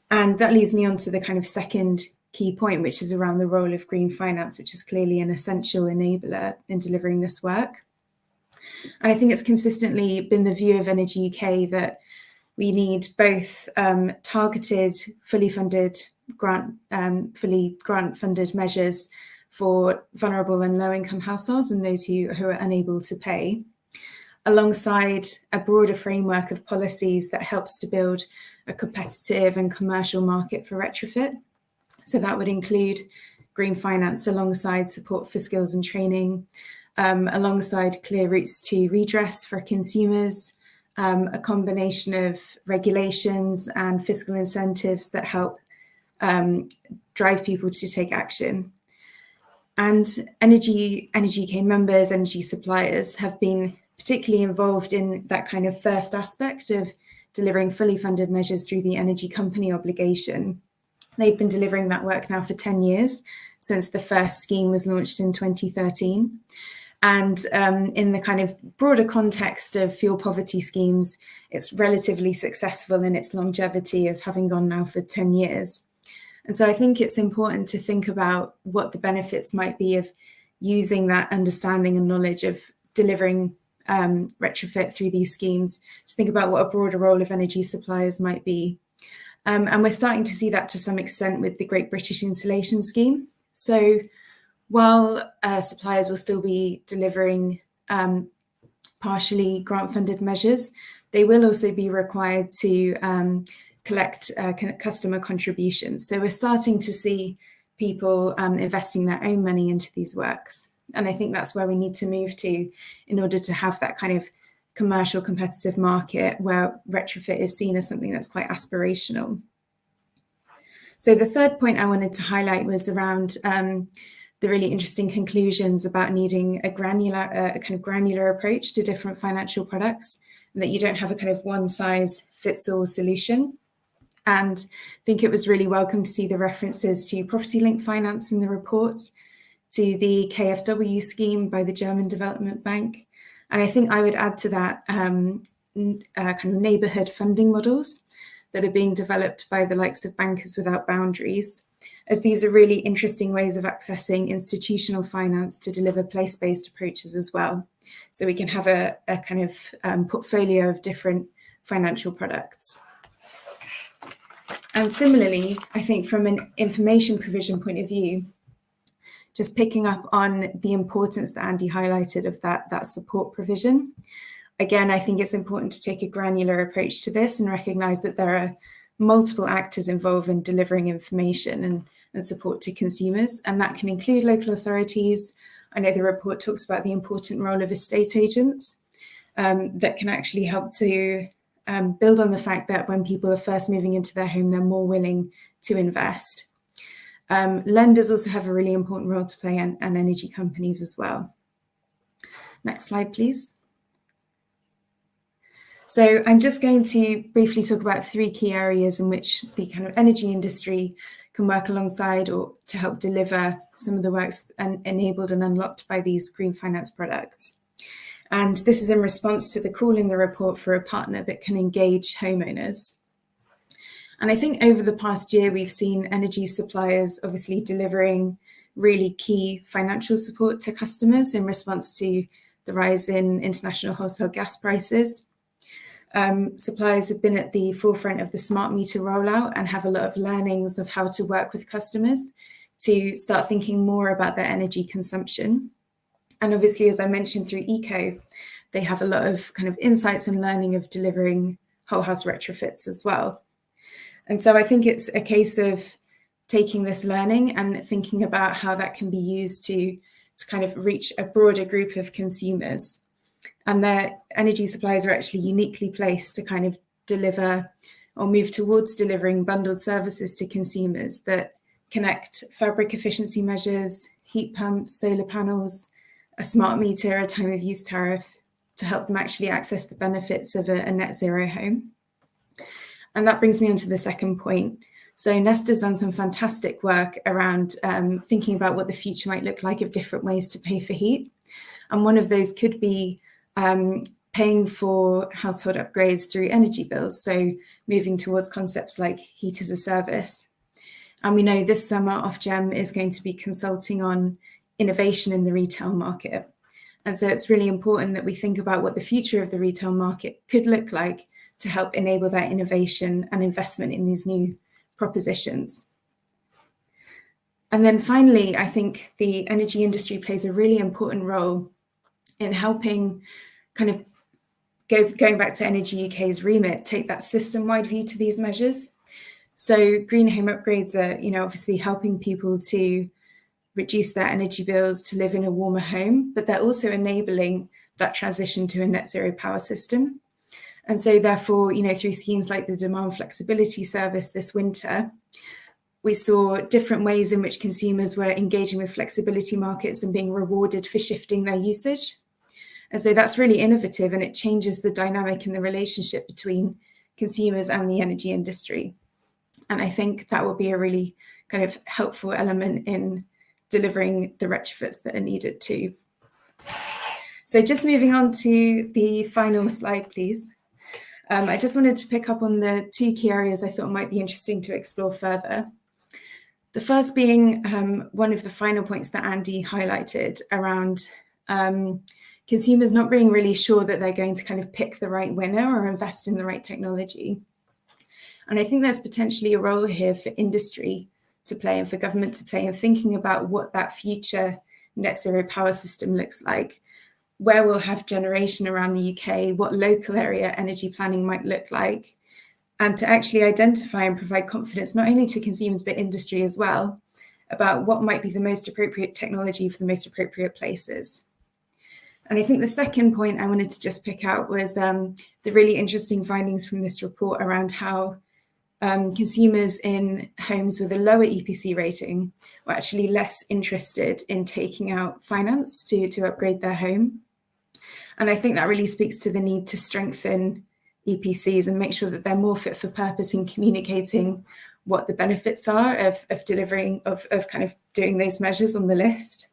And that leads me on to the kind of second key point, which is around the role of green finance, which is clearly an essential enabler in delivering this work. And I think it's consistently been the view of Energy UK that we need both targeted, fully grant-funded measures for vulnerable and low-income households and those who are unable to pay, alongside a broader framework of policies that helps to build a competitive and commercial market for retrofit. So that would include green finance alongside support for skills and training, alongside clear routes to redress for consumers, a combination of regulations and fiscal incentives that help drive people to take action. And Energy UK members, energy suppliers have been particularly involved in that kind of first aspect of delivering fully funded measures through the energy company obligation. They've been delivering that work now for 10 years, since the first scheme was launched in 2013. And in the kind of broader context of fuel poverty schemes, it's relatively successful in its longevity of having gone now for 10 years. And so I think it's important to think about what the benefits might be of using that understanding and knowledge of delivering retrofit through these schemes, to think about what a broader role of energy suppliers might be. And we're starting to see that to some extent with the Great British Insulation Scheme. So while suppliers will still be delivering partially grant-funded measures, they will also be required to collect customer contributions. So we're starting to see people investing their own money into these works. And I think that's where we need to move to in order to have that kind of commercial competitive market where retrofit is seen as something that's quite aspirational. So the third point I wanted to highlight was around the really interesting conclusions about needing a kind of granular approach to different financial products, and that you don't have a kind of one size fits all solution. And I think it was really welcome to see the references to property linked finance in the report, to the KfW scheme by the German Development Bank. And I think I would add to that kind of neighbourhood funding models that are being developed by the likes of Bankers Without Boundaries, as these are really interesting ways of accessing institutional finance to deliver place-based approaches as well. So we can have a kind of portfolio of different financial products. And similarly, I think from an information provision point of view, just picking up on the importance that Andy highlighted of that support provision. Again, I think it's important to take a granular approach to this and recognise that there are multiple actors involved in delivering information and support to consumers, and that can include local authorities. I know the report talks about the important role of estate agents that can actually help to build on the fact that when people are first moving into their home, they're more willing to invest. Lenders also have a really important role to play, and energy companies as well. Next slide, please. So I'm just going to briefly talk about 3 key areas in which the kind of energy industry can work alongside or to help deliver some of the works enabled and unlocked by these green finance products. And this is in response to the call in the report for a partner that can engage homeowners. And I think over the past year, we've seen energy suppliers obviously delivering really key financial support to customers in response to the rise in international wholesale gas prices. Suppliers have been at the forefront of the smart meter rollout and have a lot of learnings of how to work with customers to start thinking more about their energy consumption. And obviously, as I mentioned through ECO, they have a lot of kind of insights and learning of delivering whole house retrofits as well. And so I think it's a case of taking this learning and thinking about how that can be used to kind of reach a broader group of consumers. And their energy suppliers are actually uniquely placed to kind of deliver or move towards delivering bundled services to consumers that connect fabric efficiency measures, heat pumps, solar panels, a smart meter, a time of use tariff to help them actually access the benefits of a net zero home. And that brings me on to the second point. So Nesta's done some fantastic work around thinking about what the future might look like of different ways to pay for heat. And one of those could be paying for household upgrades through energy bills, so moving towards concepts like heat as a service. And we know this summer Ofgem is going to be consulting on innovation in the retail market. And so it's really important that we think about what the future of the retail market could look like to help enable that innovation and investment in these new propositions. And then finally, I think the energy industry plays a really important role in helping kind of going back to Energy UK's remit, take that system-wide view to these measures. So green home upgrades are, obviously helping people to reduce their energy bills, to live in a warmer home, but they're also enabling that transition to a net zero power system. And so therefore, through schemes like the Demand Flexibility Service this winter, we saw different ways in which consumers were engaging with flexibility markets and being rewarded for shifting their usage. And so that's really innovative, and it changes the dynamic and the relationship between consumers and the energy industry. And I think that will be a really kind of helpful element in delivering the retrofits that are needed too. So just moving on to the final slide, please. I just wanted to pick up on the 2 key areas I thought might be interesting to explore further. The first being one of the final points that Andy highlighted around consumers not being really sure that they're going to kind of pick the right winner or invest in the right technology. And I think there's potentially a role here for industry to play and for government to play in thinking about what that future net zero power system looks like, where we'll have generation around the UK, what local area energy planning might look like, and to actually identify and provide confidence not only to consumers but industry as well about what might be the most appropriate technology for the most appropriate places. And I think the second point I wanted to just pick out was the really interesting findings from this report around how consumers in homes with a lower EPC rating were actually less interested in taking out finance to upgrade their home. And I think that really speaks to the need to strengthen EPCs and make sure that they're more fit for purpose in communicating what the benefits are of delivering, of kind of doing those measures on the list.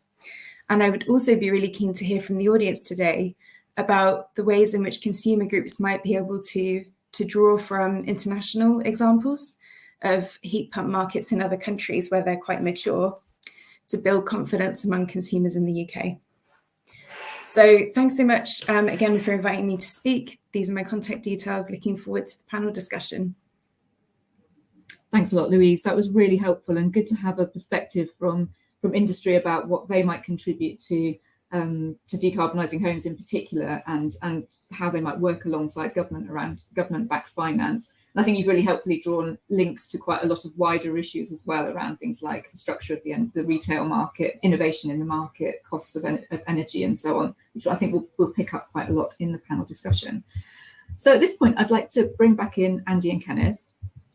And I would also be really keen to hear from the audience today about the ways in which consumer groups might be able to draw from international examples of heat pump markets in other countries where they're quite mature to build confidence among consumers in the UK. So thanks so much again for inviting me to speak. These are my contact details. Looking forward to the panel discussion. Thanks a lot, Louise. That was really helpful and good to have a perspective from industry about what they might contribute to decarbonising homes in particular, and how they might work alongside government around government-backed finance. And I think you've really helpfully drawn links to quite a lot of wider issues as well around things like the structure of the retail market, innovation in the market, costs of energy and so on, which I think we'll pick up quite a lot in the panel discussion. So at this point, I'd like to bring back in Andy and Kenneth.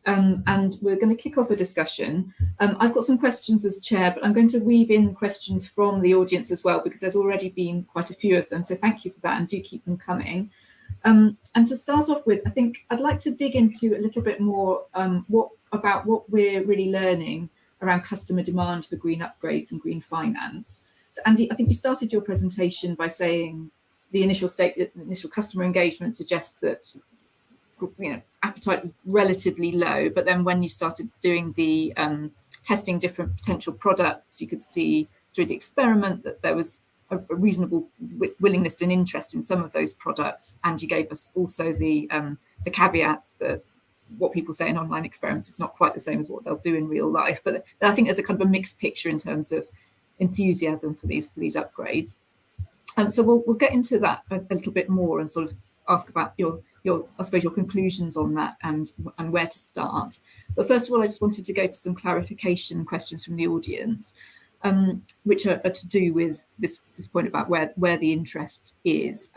And we're going to kick off a discussion. I've got some questions as chair, but I'm going to weave in questions from the audience as well, because there's already been quite a few of them. So thank you for that, and do keep them coming. And to start off with, I think I'd like to dig into a little bit more about what we're really learning around customer demand for green upgrades and green finance. So Andy, I think you started your presentation by saying the initial customer engagement suggests that appetite was relatively low, but then when you started doing the testing different potential products, you could see through the experiment that there was a reasonable willingness and interest in some of those products. And you gave us also the caveats that what people say in online experiments, it's not quite the same as what they'll do in real life. But I think there's a kind of a mixed picture in terms of enthusiasm for these upgrades. So we'll get into that a little bit more and sort of ask about your I suppose your conclusions on that and where to start. But first of all, I just wanted to go to some clarification questions from the audience, which are to do with this point about where the interest is.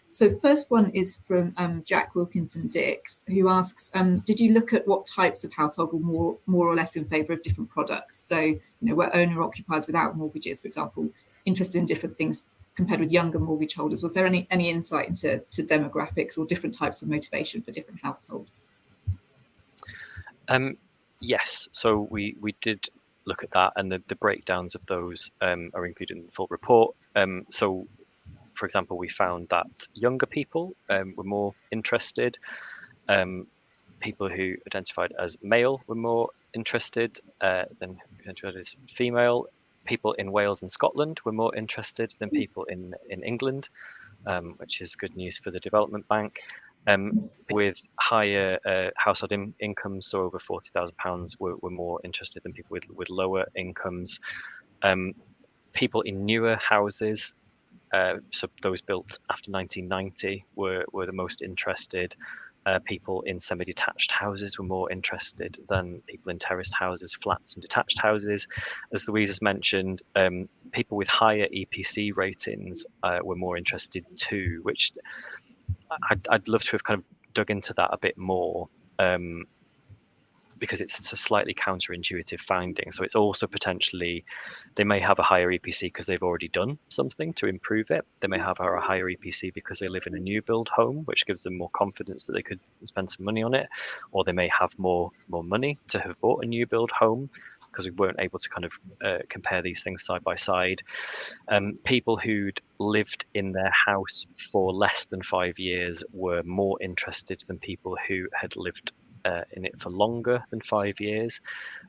So first one is from Jack Wilkinson Dix, who asks, did you look at what types of household were more or less in favour of different products? So, were owner occupiers without mortgages, for example, interested in different things compared with younger mortgage holders? Was there any insight into demographics or different types of motivation for different households? Yes, so we did look at that, and the breakdowns of those are included in the full report. So, for example, we found that younger people were more interested. People who identified as male were more interested than who identified as female. People in Wales and Scotland were more interested than people in England, which is good news for the Development Bank. With higher household incomes, so over £40,000, were more interested than people with lower incomes. People in newer houses, so those built after 1990, were the most interested. People in semi-detached houses were more interested than people in terraced houses, flats and detached houses. As Louise has mentioned, people with higher EPC ratings were more interested too, which I'd love to have kind of dug into that a bit more, because it's a slightly counterintuitive finding. So it's also potentially, they may have a higher EPC because they've already done something to improve it. They may have a higher EPC because they live in a new build home, which gives them more confidence that they could spend some money on it. Or they may have more money to have bought a new build home, because we weren't able to kind of compare these things side by side. People who'd lived in their house for less than 5 years were more interested than people who had lived in it for longer than 5 years,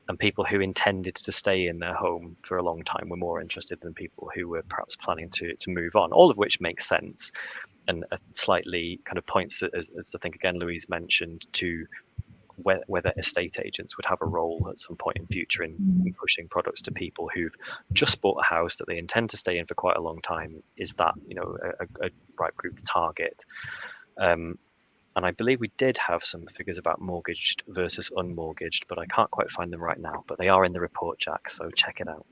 and people who intended to stay in their home for a long time were more interested than people who were perhaps planning to move on, all of which makes sense and slightly kind of points, as I think again Louise mentioned, to whether estate agents would have a role at some point in future in pushing products to people who've just bought a house that they intend to stay in for quite a long time. Is that a right group to target? And I believe we did have some figures about mortgaged versus unmortgaged, but I can't quite find them right now. But they are in the report, Jack, so check it out.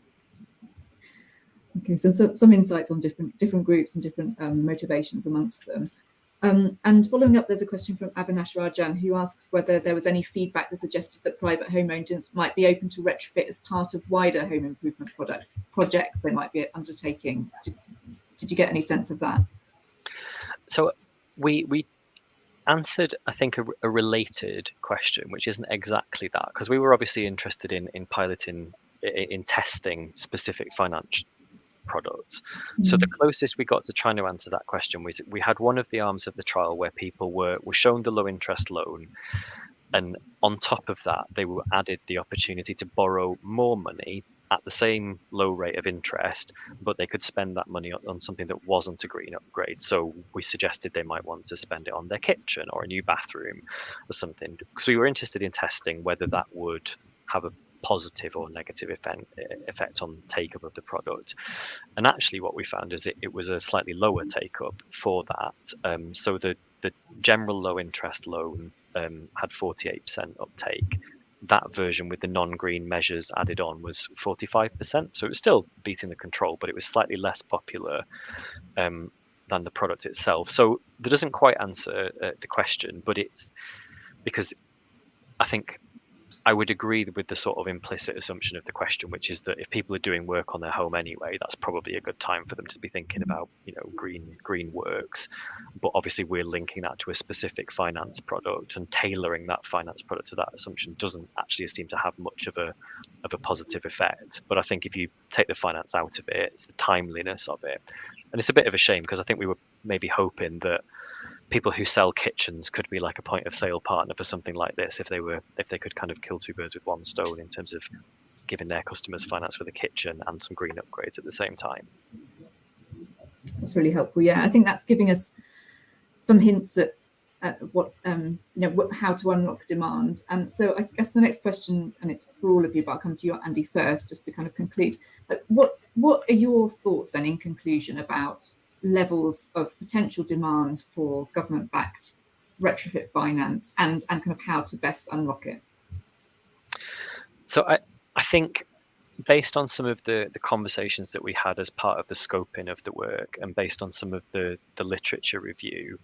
Okay, so some insights on different groups and different motivations amongst them. And following up, there's a question from Avinash Rajan, who asks whether there was any feedback that suggested that private homeowners might be open to retrofit as part of wider home improvement projects they might be undertaking. Did you get any sense of that? So we answered, I think, a related question, which isn't exactly that, because we were obviously interested in piloting, in testing specific finance products. So the closest we got to trying to answer that question was we had one of the arms of the trial where people were shown the low interest loan, and on top of that they were added the opportunity to borrow more money at the same low rate of interest, but they could spend that money on something that wasn't a green upgrade. So we suggested they might want to spend it on their kitchen or a new bathroom or something. So we were interested in testing whether that would have a positive or negative effect on take up of the product. And actually what we found is it was a slightly lower take up for that. So the general low interest loan had 48% uptake. That version with the non-green measures added on was 45%. So it was still beating the control, but it was slightly less popular than the product itself. So that doesn't quite answer the question, but it's because I think I would agree with the sort of implicit assumption of the question, which is that if people are doing work on their home anyway, that's probably a good time for them to be thinking about, green works. But obviously we're linking that to a specific finance product, and tailoring that finance product to that assumption doesn't actually seem to have much of a positive effect. But I think if you take the finance out of it, it's the timeliness of it. And it's a bit of a shame, because I think we were maybe hoping that people who sell kitchens could be like a point of sale partner for something like this, if they could kind of kill two birds with one stone in terms of giving their customers finance for the kitchen and some green upgrades at the same time. That's really helpful. Yeah, I think that's giving us some hints at what how to unlock demand. And so I guess the next question, and it's for all of you, but I'll come to you, Andy, first, just to kind of conclude. What are your thoughts then, in conclusion, about levels of potential demand for government-backed retrofit finance, and kind of how to best unlock it? So I think, based on some of the conversations that we had as part of the scoping of the work, and based on some of the literature review,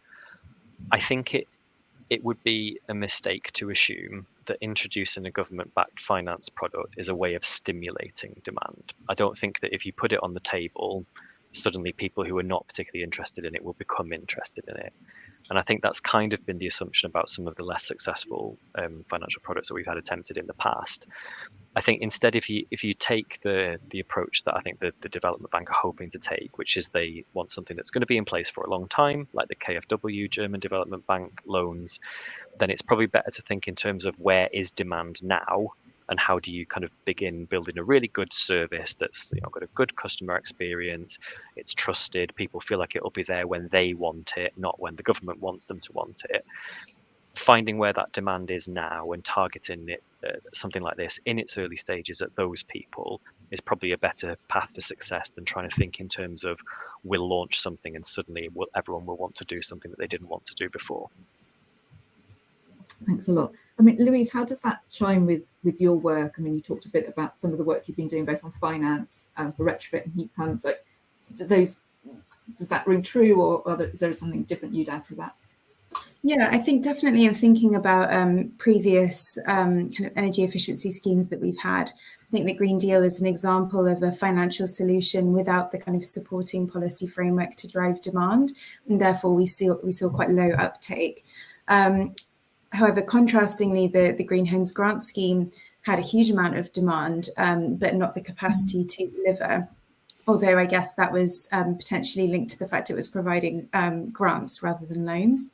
I think it would be a mistake to assume that introducing a government-backed finance product is a way of stimulating demand. I don't think that if you put it on the table, suddenly people who are not particularly interested in it will become interested in it. And I think that's kind of been the assumption about some of the less successful financial products that we've had attempted in the past. I think instead, if you take the approach that I think the Development Bank are hoping to take, which is they want something that's going to be in place for a long time, like the KfW, German Development Bank loans, then it's probably better to think in terms of where is demand now, and how do you kind of begin building a really good service that's got a good customer experience, it's trusted, people feel like it'll be there when they want it, not when the government wants them to want it. Finding where that demand is now and targeting it, something like this in its early stages at those people, is probably a better path to success than trying to think in terms of we'll launch something and suddenly everyone will want to do something that they didn't want to do before. Thanks a lot. I mean, Louise, how does that chime with your work? I mean, you talked a bit about some of the work you've been doing both on finance for retrofit and heat pumps. Like, does that ring true, or is there something different you'd add to that? Yeah, I think definitely in thinking about previous kind of energy efficiency schemes that we've had, I think the Green Deal is an example of a financial solution without the kind of supporting policy framework to drive demand, and therefore we saw quite low uptake. However, contrastingly, the Green Homes Grant Scheme had a huge amount of demand, but not the capacity to deliver. Although I guess that was potentially linked to the fact it was providing grants rather than loans.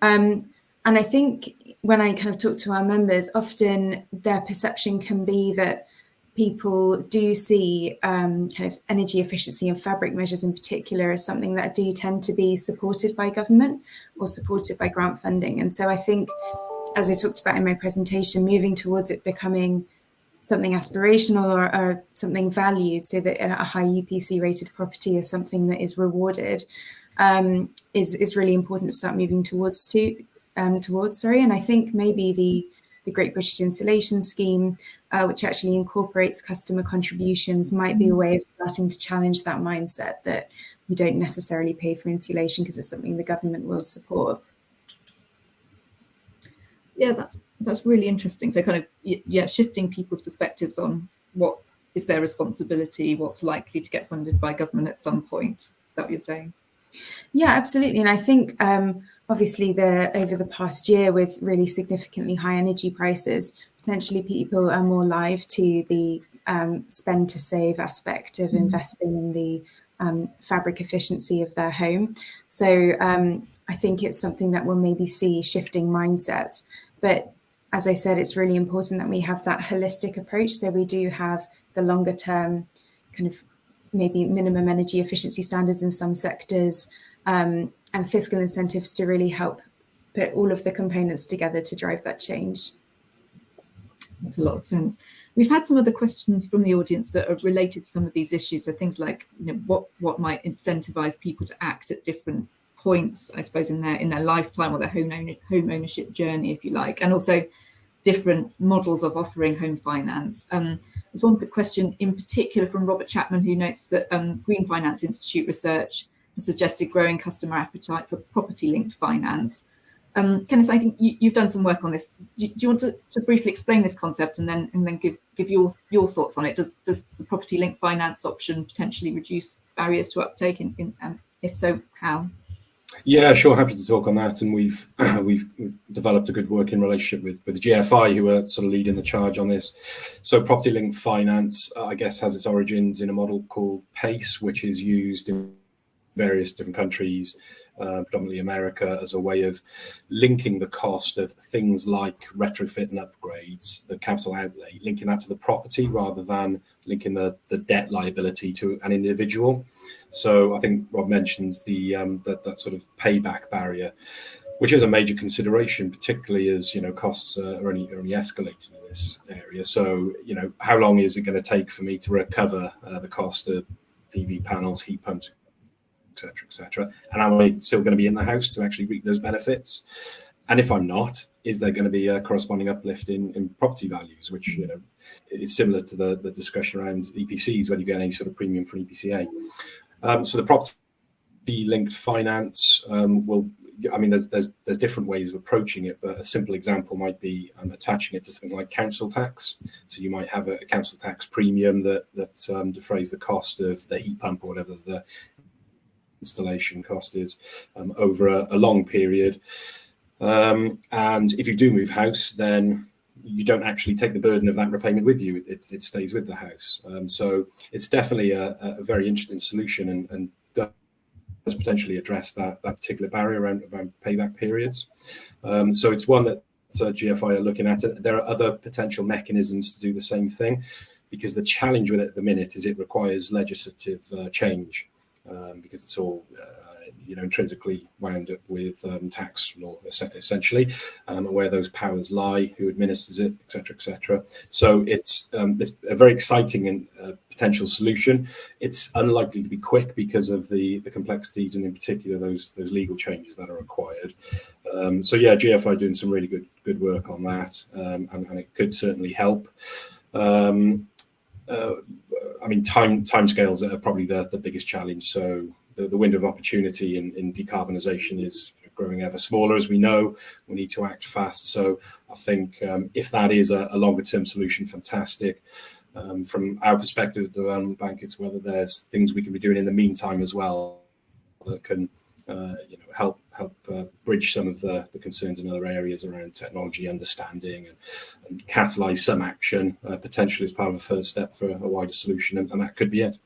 And I think when I kind of talk to our members, often their perception can be that people do see kind of energy efficiency and fabric measures in particular as something that do tend to be supported by government or supported by grant funding. And so I think, as I talked about in my presentation, moving towards it becoming something aspirational or something valued, so that a high UPC rated property is something that is rewarded, is really important to start moving towards. And I think maybe the the Great British Insulation Scheme, which actually incorporates customer contributions, might be a way of starting to challenge that mindset that we don't necessarily pay for insulation because it's something the government will support. Yeah, that's really interesting. So kind of, yeah, shifting people's perspectives on what is their responsibility, what's likely to get funded by government at some point. Is that what you're saying? Yeah, absolutely. And I think obviously over the past year, with really significantly high energy prices, potentially people are more live to the spend to save aspect of investing in the fabric efficiency of their home. So I think it's something that we'll maybe see shifting mindsets. But as I said, it's really important that we have that holistic approach. So we do have the longer term kind of maybe minimum energy efficiency standards in some sectors, and fiscal incentives to really help put all of the components together to drive that change. Makes a lot of sense. We've had some other questions from the audience that are related to some of these issues. So things like, you know, what might incentivize people to act at different points, I suppose, in their lifetime or their home ownership journey, if you like, and also different models of offering home finance. There's one question in particular from Robert Chapman, who notes that Green Finance Institute research has suggested growing customer appetite for property-linked finance. Kenneth, I think you've done some work on this. Do you want to briefly explain this concept and then give your thoughts on it? Does the property-linked finance option potentially reduce barriers to uptake, and if so, how? Yeah, sure. Happy to talk on that. And we've developed a good working relationship with GFI, who are sort of leading the charge on this. So property linked finance, I guess, has its origins in a model called PACE, which is used in various different countries, predominantly America, as a way of linking the cost of things like retrofit and upgrades, the capital outlay, linking that to the property rather than linking the debt liability to an individual. So I think Rob mentions that sort of payback barrier, which is a major consideration, particularly as, you know, costs are only escalating in this area. So, you know, how long is it going to take for me to recover the cost of PV panels, heat pumps, etc. And am I still going to be in the house to actually reap those benefits? And if I'm not, is there going to be a corresponding uplift in property values, which, you know, is similar to the discussion around EPCs, whether you get any sort of premium for an EPCA. So the property linked finance there's different ways of approaching it, but a simple example might be attaching it to something like council tax. So you might have a council tax premium that defrays the cost of the heat pump or whatever the installation cost is over a long period. And if you do move house, then you don't actually take the burden of that repayment with you. It stays with the house. So it's definitely a very interesting solution and does potentially address that particular barrier around payback periods. So it's one that GFI are looking at. There are other potential mechanisms to do the same thing, because the challenge with it at the minute is it requires legislative change, because it's all intrinsically wound up with tax law, essentially, and where those powers lie, who administers it, etc. So it's a very exciting and potential solution. It's unlikely to be quick because of the complexities, and in particular those legal changes that are required. So yeah, GFI doing some really good work on that, and it could certainly help. I mean, timescales are probably the biggest challenge. So the window of opportunity in decarbonisation is growing ever smaller, as we know. We need to act fast. So I think if that is a longer term solution, fantastic. From our perspective at the Development Bank, it's whether there's things we can be doing in the meantime as well that can help bridge some of the concerns in other areas around technology understanding and catalyse some action, potentially as part of a first step for a wider solution, and that could be it.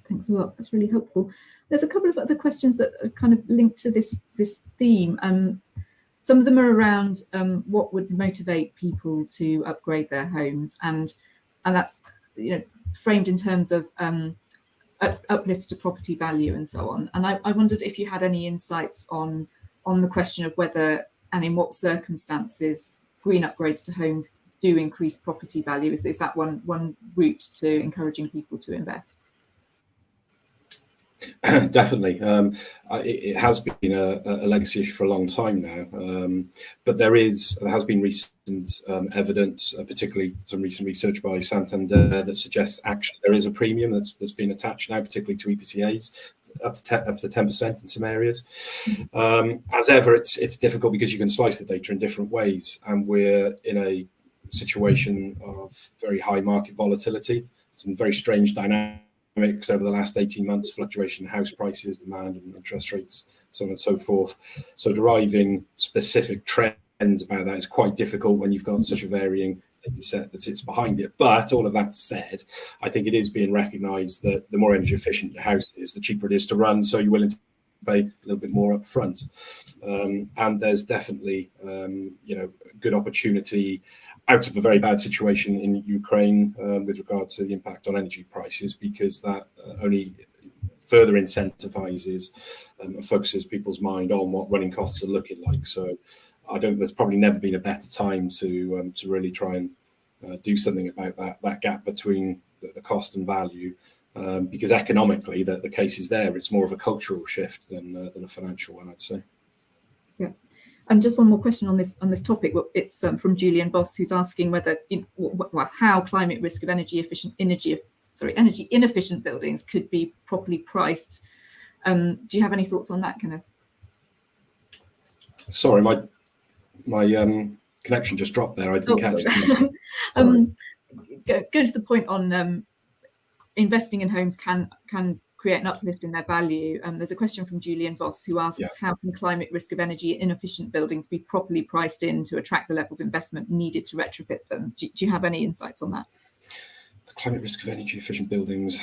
Thanks a lot. That's really helpful. There's a couple of other questions that are kind of linked to this theme. Some of them are around what would motivate people to upgrade their homes, and that's framed in terms of uplifts to property value and so on. And I wondered if you had any insights on the question of whether and in what circumstances green upgrades to homes do increase property value. Is that one route to encouraging people to invest? Definitely. It has been a legacy issue for a long time now, but there has been recent evidence, particularly some recent research by Santander, that suggests actually there is a premium that's been attached now, particularly to EPCAs, up to 10% in some areas. As ever, it's difficult because you can slice the data in different ways, and we're in a situation of very high market volatility, some very strange dynamics over the last 18 months, fluctuation in house prices, demand and interest rates, so on and so forth. So deriving specific trends about that is quite difficult when you've got such a varying data set that sits behind it. But all of that said, I think it is being recognised that the more energy efficient your house is, the cheaper it is to run, so you're willing to pay a little bit more up front. And there's definitely good opportunity out of a very bad situation in Ukraine with regard to the impact on energy prices, because that only further incentivizes and focuses people's mind on what running costs are looking like. So there's probably never been a better time to really try and do something about that gap between the cost and value, because economically the case is there. It's more of a cultural shift than a financial one, I'd say. Yeah. And just one more question on this topic. It's from Julian Boss, who's asking whether how climate risk of energy inefficient buildings could be properly priced. Do you have any thoughts on that, Kenneth? Sorry, my connection just dropped there. I didn't catch that. Go to the point on investing in homes can create an uplift in their value. There's a question from Julian Boss, who asks, how can climate risk of energy inefficient buildings be properly priced in to attract the levels of investment needed to retrofit them? Do you have any insights on that? The climate risk of energy efficient buildings.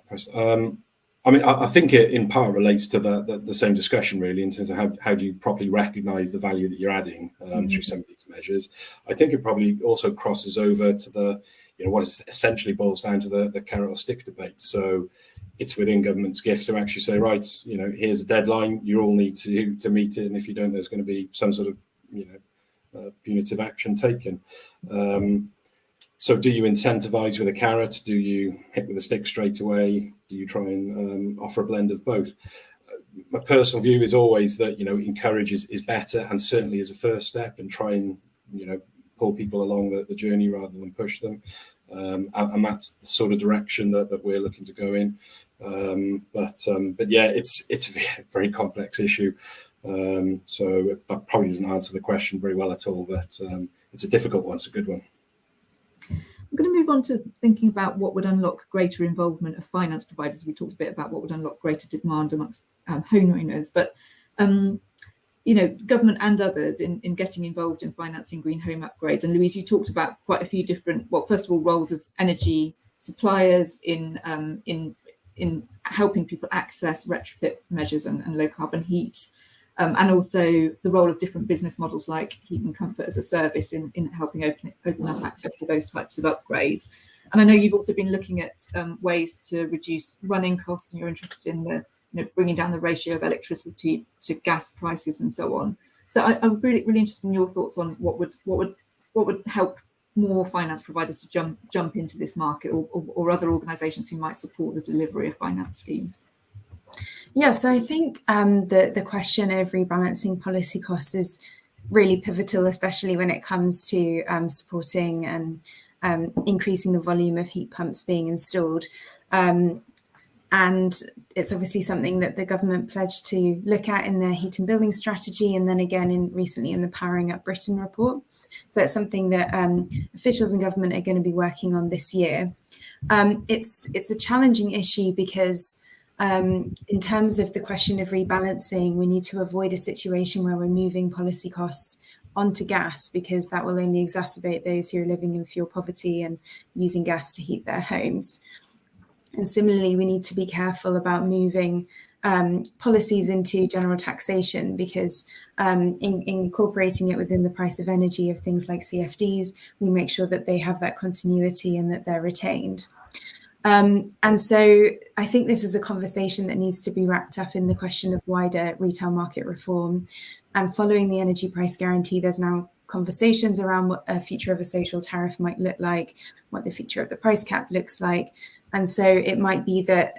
I think it in part relates to the same discussion, really, in terms of how do you properly recognise the value that you're adding through some of these measures. I think it probably also crosses over to what essentially boils down to the carrot or stick debate. So it's within government's gift to actually say, right, here's a deadline, you all need to meet it, and if you don't, there's going to be some sort of punitive action taken. So do you incentivize with a carrot? Do you hit with a stick straight away? Do you try and offer a blend of both? My personal view is always that encourage is better, and certainly as a first step, and try and pull people along the journey rather than push them. And that's the sort of direction that we're looking to go in. But yeah, it's a very complex issue. So that probably doesn't answer the question very well at all, but it's a difficult one. It's a good one. I'm going to move on to thinking about what would unlock greater involvement of finance providers. We talked a bit about what would unlock greater demand amongst homeowners, but government and others in getting involved in financing green home upgrades. And Louise, you talked about quite a few different, first of all, roles of energy suppliers in helping people access retrofit measures and low carbon heat. And also the role of different business models like heat and comfort as a service in helping open up access to those types of upgrades. And I know you've also been looking at ways to reduce running costs, and you're interested in bringing down the ratio of electricity to gas prices and so on. So I'm really interested in your thoughts on what would help more finance providers to jump into this market, or other organisations who might support the delivery of finance schemes. Yeah, so I think the question of rebalancing policy costs is really pivotal, especially when it comes to supporting and increasing the volume of heat pumps being installed. And it's obviously something that the government pledged to look at in their heat and building strategy, and then again recently in the Powering Up Britain report. So it's something that officials in government are going to be working on this year. It's a challenging issue because in terms of the question of rebalancing, we need to avoid a situation where we're moving policy costs onto gas, because that will only exacerbate those who are living in fuel poverty and using gas to heat their homes. And similarly, we need to be careful about moving policies into general taxation, because incorporating it within the price of energy of things like CFDs, we make sure that they have that continuity and that they're retained. And so I think this is a conversation that needs to be wrapped up in the question of wider retail market reform. And following the energy price guarantee, there's now conversations around what a future of a social tariff might look like, what the future of the price cap looks like. And so it might be that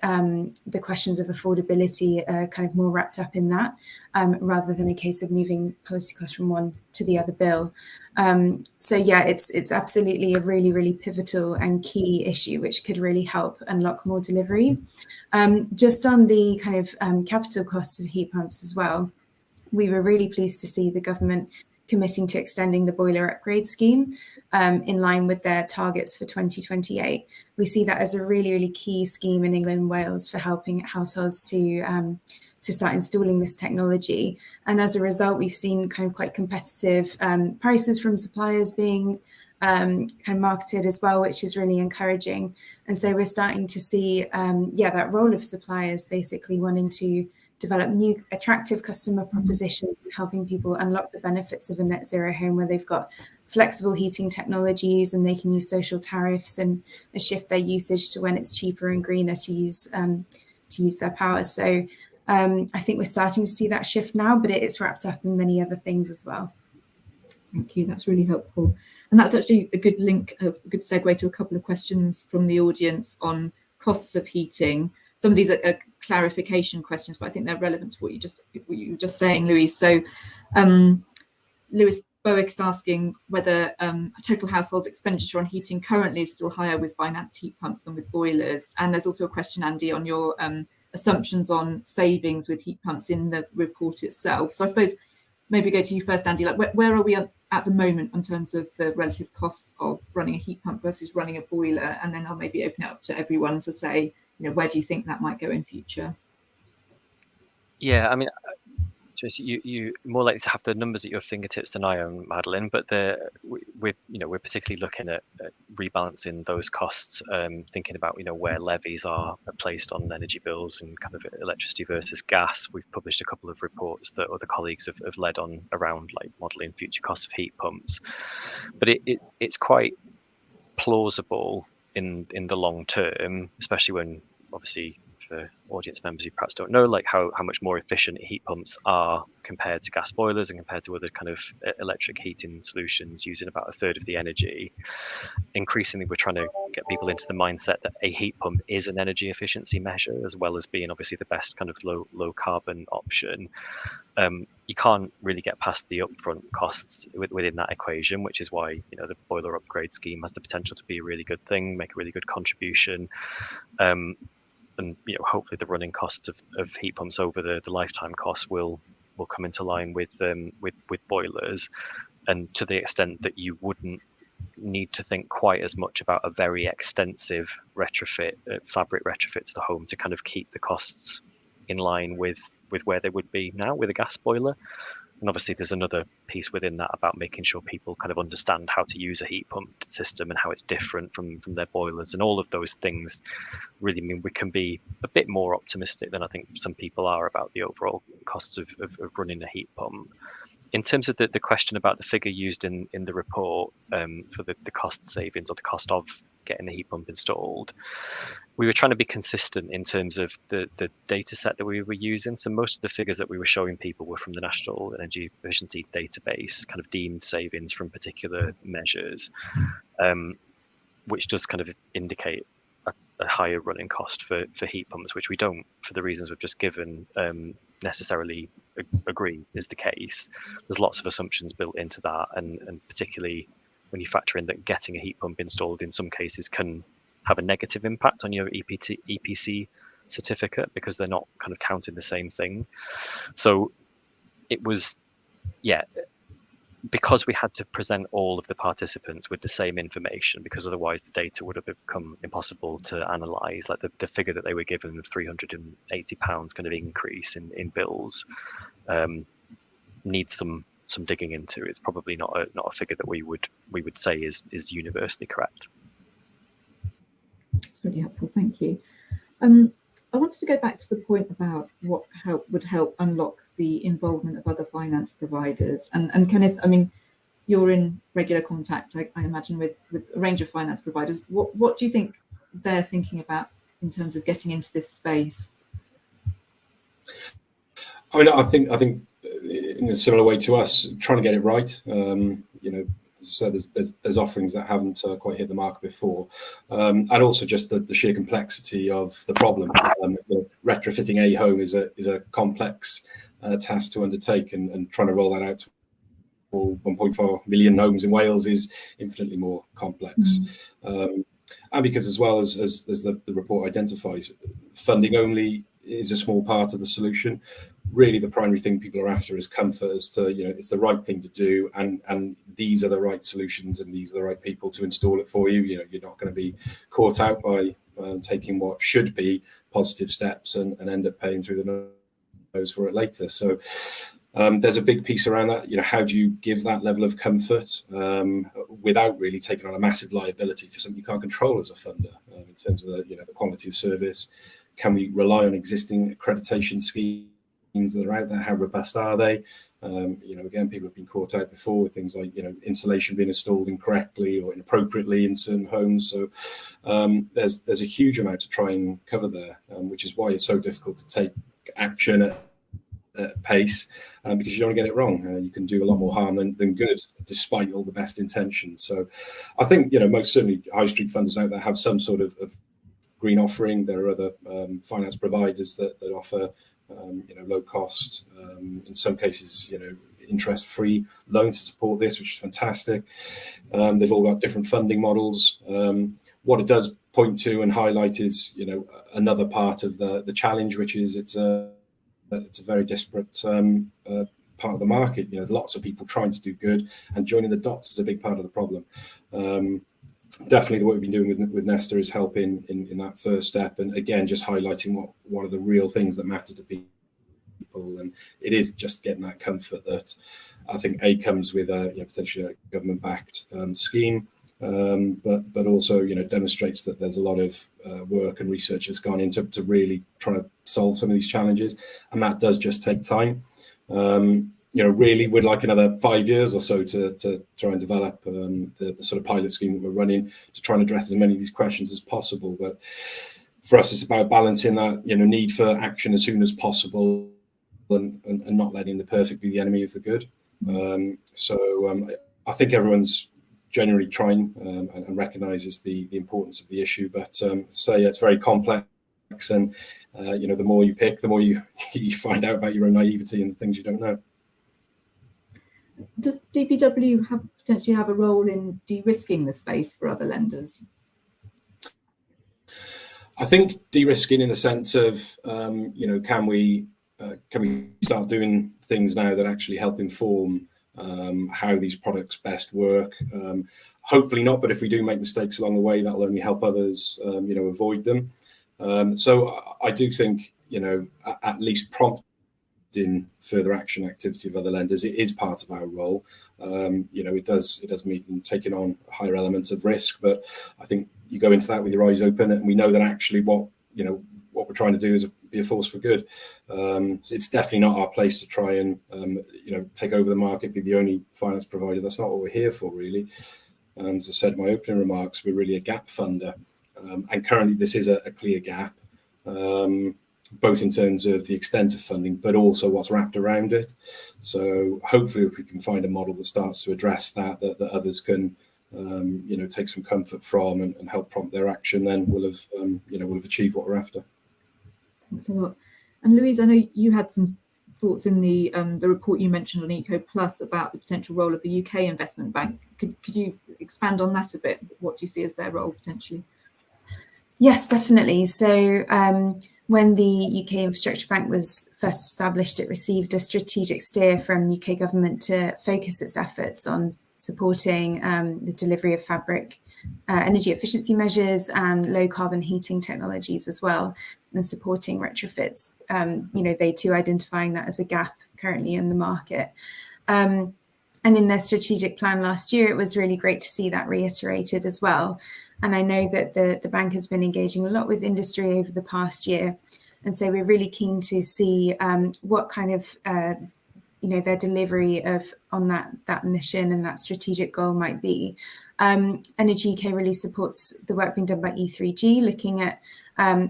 the questions of affordability are kind of more wrapped up in that, rather than a case of moving policy costs from one to the other bill. So yeah, it's absolutely a really, really pivotal and key issue, which could really help unlock more delivery. Just on the kind of capital costs of heat pumps as well, we were really pleased to see the government committing to extending the boiler upgrade scheme in line with their targets for 2028. We see that as a really, really key scheme in England and Wales for helping households to start installing this technology. And as a result, we've seen kind of quite competitive prices from suppliers being kind of marketed as well, which is really encouraging. And so we're starting to see, that role of suppliers basically wanting to develop new attractive customer propositions, helping people unlock the benefits of a net zero home where they've got flexible heating technologies and they can use social tariffs and shift their usage to when it's cheaper and greener to use their power. So I think we're starting to see that shift now, but it's wrapped up in many other things as well. Thank you, that's really helpful. And that's actually a good link, a good segue to a couple of questions from the audience on costs of heating. Some of these are clarification questions, but I think they're relevant to what you were just saying, Louise. So Lewis Bowick is asking whether total household expenditure on heating currently is still higher with financed heat pumps than with boilers. And there's also a question, Andy, on your assumptions on savings with heat pumps in the report itself. So I suppose maybe go to you first, Andy. Like, where are we at the moment in terms of the relative costs of running a heat pump versus running a boiler? And then I'll maybe open it up to everyone to say, where do you think that might go in future? Yeah, I mean, just you more likely to have the numbers at your fingertips than I am, Madeline. But we're particularly looking at rebalancing those costs, thinking about where levies are placed on energy bills and kind of electricity versus gas. We've published a couple of reports that other colleagues have led on around like modelling future costs of heat pumps. But it's quite plausible in the long term, especially when obviously for audience members who perhaps don't know, like how much more efficient heat pumps are compared to gas boilers and compared to other kind of electric heating solutions using about a third of the energy. Increasingly, we're trying to get people into the mindset that a heat pump is an energy efficiency measure, as well as being obviously the best kind of low carbon option. You can't really get past the upfront costs within that equation, which is why the boiler upgrade scheme has the potential to be a really good thing, make a really good contribution. And hopefully the running costs of heat pumps over the lifetime costs will come into line with boilers, and to the extent that you wouldn't need to think quite as much about a very extensive retrofit, fabric retrofit to the home to kind of keep the costs in line with where they would be now with a gas boiler. And obviously there's another piece within that about making sure people kind of understand how to use a heat pump system and how it's different from their boilers, and all of those things really mean we can be a bit more optimistic than I think some people are about the overall costs of running a heat pump. In terms of the question about the figure used in the report for the cost savings or the cost of getting the heat pump installed, we were trying to be consistent in terms of the data set that we were using. So most of the figures that we were showing people were from the National Energy Efficiency Database, kind of deemed savings from particular measures, which does kind of indicate a higher running cost for heat pumps, which we don't, for the reasons we've just given, necessarily agree is the case. There's lots of assumptions built into that, and particularly when you factor in that getting a heat pump installed in some cases can have a negative impact on your EPC certificate because they're not kind of counting the same thing. So it was, because we had to present all of the participants with the same information, because otherwise the data would have become impossible to analyze. Like the figure that they were given of £380 kind of increase in bills needs some digging into. It's probably not a figure that we would say is universally correct. That's really helpful, thank you. I wanted to go back to the point about what would help unlock the involvement of other finance providers. And Kenneth, I mean, you're in regular contact, I imagine, with a range of finance providers. What do you think they're thinking about in terms of getting into this space? I mean, I think in a similar way to us, trying to get it right. so there's offerings that haven't quite hit the market before, and also just the sheer complexity of the problem. Retrofitting a home is a complex task to undertake, and trying to roll that out to all 1.4 million homes in Wales is infinitely more complex. And because, as well as the report identifies, funding only is a small part of the solution. Really, the primary thing people are after is comfort as to, it's the right thing to do, and these are the right solutions, and these are the right people to install it for you. You're not going to be caught out by taking what should be positive steps and end up paying through the nose for it later. So there's a big piece around that. How do you give that level of comfort without really taking on a massive liability for something you can't control as a funder, in terms of the quality of service? Can we rely on existing accreditation schemes that are out there? How robust are they? Again, people have been caught out before with things like insulation being installed incorrectly or inappropriately in certain homes. So there's a huge amount to try and cover there, which is why it's so difficult to take action at pace, because you don't want to get it wrong. You can do a lot more harm than good, despite all the best intentions. So I think most certainly high street funders out there have some sort of green offering. There are other finance providers that offer low cost, in some cases interest-free loans to support this, which is fantastic. They've all got different funding models. What it does point to and highlight is another part of the challenge, which is it's a very disparate part of the market. There's lots of people trying to do good, and joining the dots is a big part of the problem. Definitely what we've been doing with Nesta is helping in that first step, and again just highlighting what are the real things that matter to people, and it is just getting that comfort that I think comes with potentially a government-backed scheme, but also demonstrates that there's a lot of work and research that's gone into really trying to solve some of these challenges, and that does just take time. Really we'd like another 5 years or so to try and develop the sort of pilot scheme that we're running to try and address as many of these questions as possible. But for us, it's about balancing that need for action as soon as possible, and not letting the perfect be the enemy of the good. I think everyone's generally trying and recognises the importance of the issue, but it's very complex, and the more you pick, the more you find out about your own naivety and the things you don't know. Does DPW potentially have a role in de-risking the space for other lenders? I think de-risking in the sense of, can we start doing things now that actually help inform how these products best work? Hopefully not, but if we do make mistakes along the way, that'll only help others, avoid them. So I do think, at least prompt in further action activity of other lenders, it is part of our role. It does mean taking on higher elements of risk, but I think you go into that with your eyes open, and we know that actually what we're trying to do is be a force for good. So it's definitely not our place to try and take over the market, be the only finance provider. That's not what we're here for, really. As I said in my opening remarks, we're really a gap funder, and currently this is a clear gap, both in terms of the extent of funding, but also what's wrapped around it. So hopefully if we can find a model that starts to address that others can take some comfort from and help prompt their action, then we'll have achieved what we're after. Thanks a lot. And Louise, I know you had some thoughts in the report you mentioned on Eco Plus about the potential role of the UK Investment Bank. Could you expand on that a bit? What do you see as their role potentially? Yes, definitely. So when the UK Infrastructure Bank was first established, it received a strategic steer from the UK government to focus its efforts on supporting the delivery of fabric energy efficiency measures and low carbon heating technologies as well, and supporting retrofits. They too identifying that as a gap currently in the market. And in their strategic plan last year, it was really great to see that reiterated as well. And I know that the bank has been engaging a lot with industry over the past year. And so we're really keen to see what kind of, their delivery on that mission and that strategic goal might be. Energy UK really supports the work being done by E3G, looking at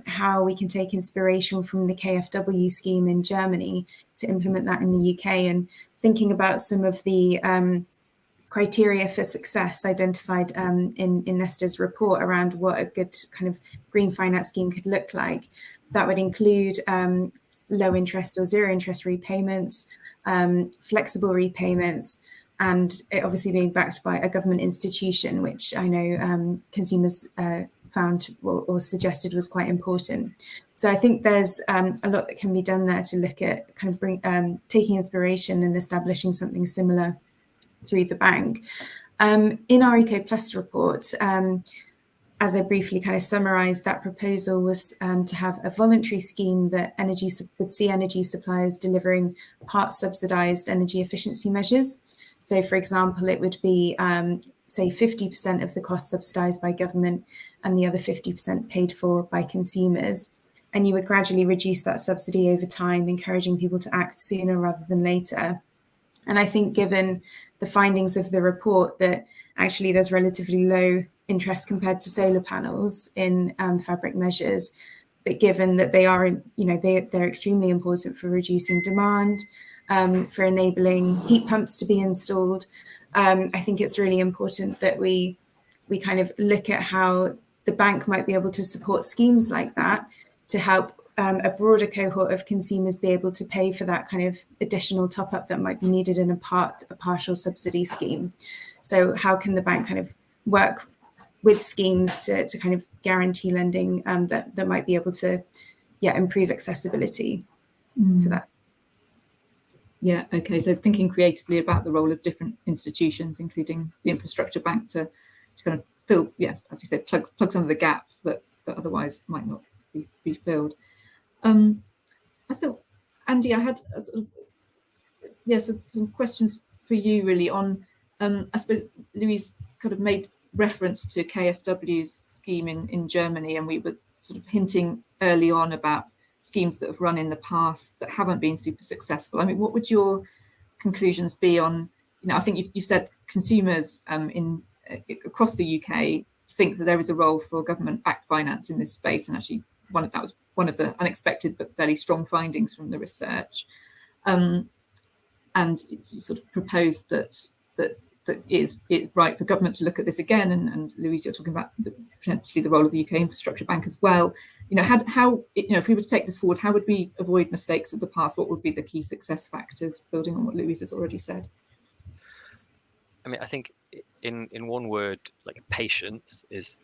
how we can take inspiration from the KfW scheme in Germany to implement that in the UK, and thinking about some of the criteria for success identified in Nesta's report around what a good kind of green finance scheme could look like. That would include low interest or zero interest repayments, flexible repayments, and it obviously being backed by a government institution, which I know consumers found or suggested was quite important. So I think there's a lot that can be done there to look at kind of taking inspiration and establishing something similar through the bank. In our Eco Plus report, as I briefly kind of summarised, that proposal was to have a voluntary scheme that would see energy suppliers delivering part subsidised energy efficiency measures. So, for example, it would be, say, 50% of the cost subsidised by government and the other 50% paid for by consumers. And you would gradually reduce that subsidy over time, encouraging people to act sooner rather than later. And I think given the findings of the report that actually there's relatively low interest compared to solar panels in fabric measures, but given that they are, they're extremely important for reducing demand, for enabling heat pumps to be installed, I think it's really important that we kind of look at how the bank might be able to support schemes like that to help a broader cohort of consumers be able to pay for that kind of additional top up that might be needed in a partial subsidy scheme. So how can the bank kind of work with schemes to kind of guarantee lending that might be able to improve accessibility to that? Yeah, okay. So thinking creatively about the role of different institutions, including the infrastructure bank, to kind of fill, as you said, plug some of the gaps that otherwise might not be filled. I thought, Andy, I had some questions for you really on, I suppose Louise kind of made reference to KfW's scheme in Germany, and we were sort of hinting early on about schemes that have run in the past that haven't been super successful. I mean, what would your conclusions be on, I think you said consumers across the UK think that there is a role for government-backed finance in this space, and actually that was one of the unexpected but fairly strong findings from the research. And it's sort of proposed that it's right for government to look at this again. And Louise, you're talking about potentially the role of the UK Infrastructure Bank as well. How if we were to take this forward, how would we avoid mistakes of the past? What would be the key success factors, building on what Louise has already said? I mean, I think in one word, like patience is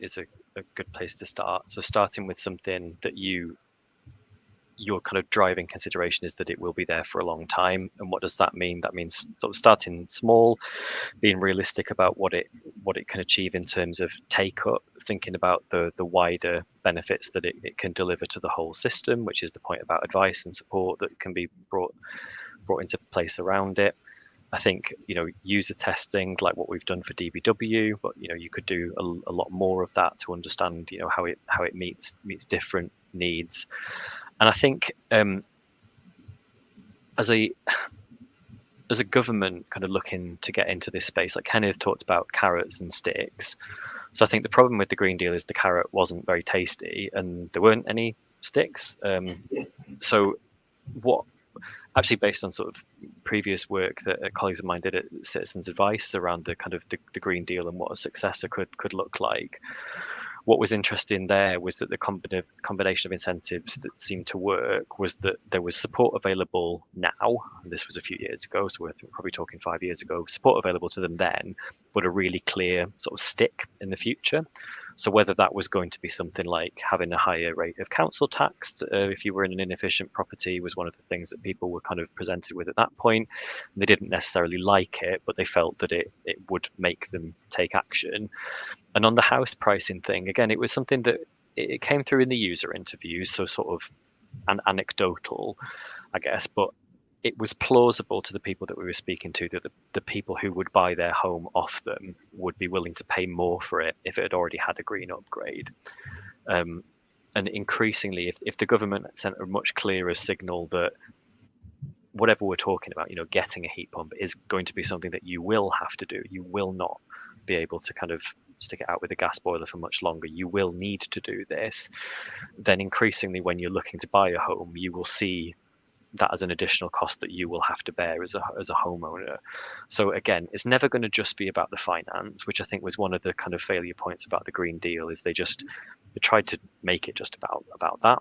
a good place to start. So starting with something that your kind of driving consideration is that it will be there for a long time. And what does that mean? That means sort of starting small, being realistic about what it can achieve in terms of take up, thinking about the wider benefits that it can deliver to the whole system, which is the point about advice and support that can be brought into place around it. I think, user testing, like what we've done for DBW, but you could do a lot more of that to understand, how it meets different needs. And I think as a government kind of looking to get into this space, like Kenneth talked about carrots and sticks. So I think the problem with the Green Deal is the carrot wasn't very tasty and there weren't any sticks. So what actually, based on sort of previous work that colleagues of mine did at Citizens Advice around the kind of the Green Deal and what a successor could look like, what was interesting there was that the combination of incentives that seemed to work was that there was support available now, and this was a few years ago, so we're probably talking 5 years ago, support available to them then, but a really clear sort of stick in the future. So whether that was going to be something like having a higher rate of council tax if you were in an inefficient property was one of the things that people were kind of presented with at that point. And they didn't necessarily like it, but they felt that it would make them take action. And on the house pricing thing, again, it was something that it came through in the user interviews, so sort of an anecdotal, I guess, but it was plausible to the people that we were speaking to that the people who would buy their home off them would be willing to pay more for it if it had already had a green upgrade. And increasingly, if the government sent a much clearer signal that whatever we're talking about, getting a heat pump is going to be something that you will have to do. You will not be able to kind of stick it out with a gas boiler for much longer. You will need to do this. Then increasingly, when you're looking to buy a home, you will see that as an additional cost that you will have to bear as a homeowner. So again, it's never going to just be about the finance, which I think was one of the kind of failure points about the Green Deal, is they tried to make it just about that.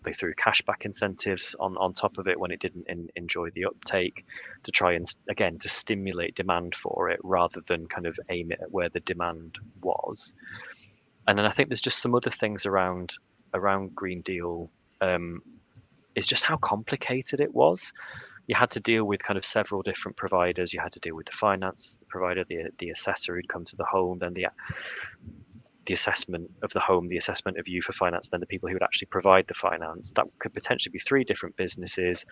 They threw cashback incentives on top of it when it didn't enjoy the uptake, to try and, again, to stimulate demand for it rather than kind of aim it at where the demand was. And then I think there's just some other things around Green Deal. Is just how complicated it was. You had to deal with kind of several different providers. You had to deal with the finance provider, the assessor who'd come to the home, then the assessment of the home, the assessment of you for finance, then the people who would actually provide the finance. That could potentially be 3 different businesses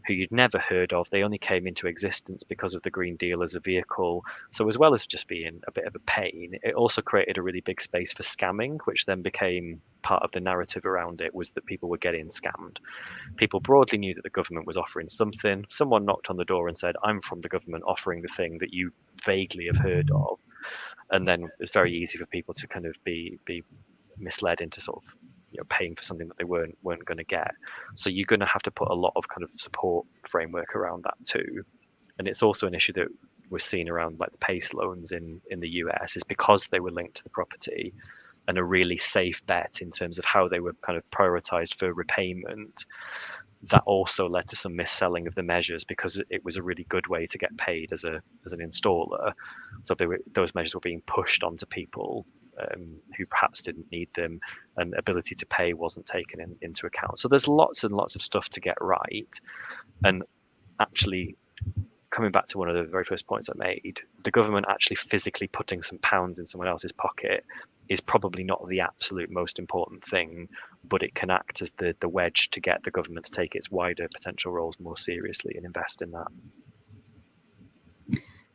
who you'd never heard of. They only came into existence because of the Green Deal as a vehicle. So as well as just being a bit of a pain, it also created a really big space for scamming, which then became part of the narrative around it, was that people were getting scammed. People broadly knew that the government was offering something. Someone knocked on the door and said, I'm from the government offering the thing that you vaguely have heard of. And then it's very easy for people to kind of be misled into sort of, paying for something that they weren't going to get. So you're going to have to put a lot of kind of support framework around that too. And it's also an issue that we're seeing around like the PACE loans in the US, is because they were linked to the property and a really safe bet in terms of how they were kind of prioritized for repayment. That also led to some mis-selling of the measures, because it was a really good way to get paid as an installer. So those measures were being pushed onto people who perhaps didn't need them, and ability to pay wasn't taken into account. So there's lots and lots of stuff to get right. And actually, coming back to one of the very first points I made, the government actually physically putting some pounds in someone else's pocket is probably not the absolute most important thing, but it can act as the wedge to get the government to take its wider potential roles more seriously and invest in that.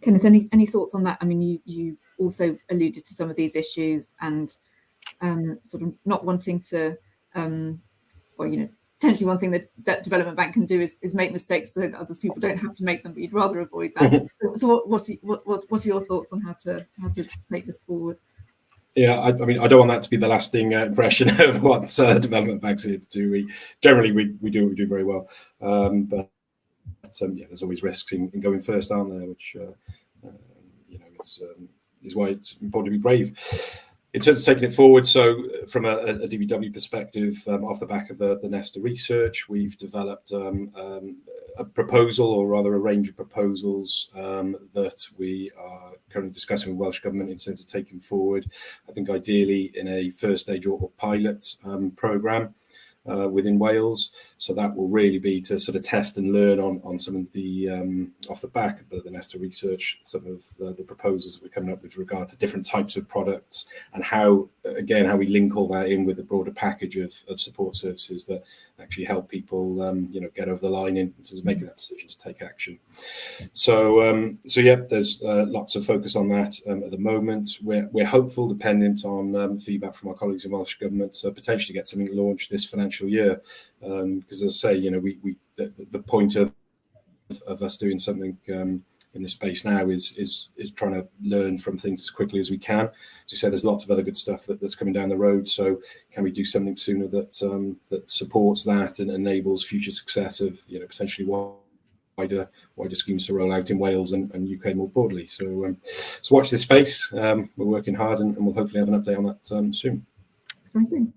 Kenneth, any thoughts on that? I mean, you also alluded to some of these issues, and sort of not wanting to, potentially one thing that Debt Development Bank can do is make mistakes so that other people don't have to make them, but you'd rather avoid that. So what are your thoughts on how to take this forward? Yeah, I mean, I don't want that to be the lasting impression of what development banks are here to do. We do very well, but there's always risks in going first, aren't there? Which is why it's important to be brave. In terms of taking it forward, so from a DBW perspective, off the back of the Nesta research, we've developed a proposal, or rather a range of proposals that we are currently discussing with Welsh Government in terms of taking forward, I think ideally in a first stage or pilot programme within Wales. So that will really be to sort of test and learn on some of the, off the back of the Nesta research, some of the proposals that we're coming up with regard to different types of products, and how we link all that in with the broader package of support services that actually help people, get over the line in terms of making that decision to take action. So there's lots of focus on that at the moment. We're hopeful, dependent on feedback from our colleagues in Welsh Government, to potentially get something launched this financial year. Because as I say, the point of us doing something in this space now is trying to learn from things as quickly as we can. As you say, there's lots of other good stuff that's coming down the road. So can we do something sooner that supports that and enables future success of potentially wider schemes to roll out in Wales and UK more broadly? So watch this space. We're working hard, and we'll hopefully have an update on that soon. Exciting.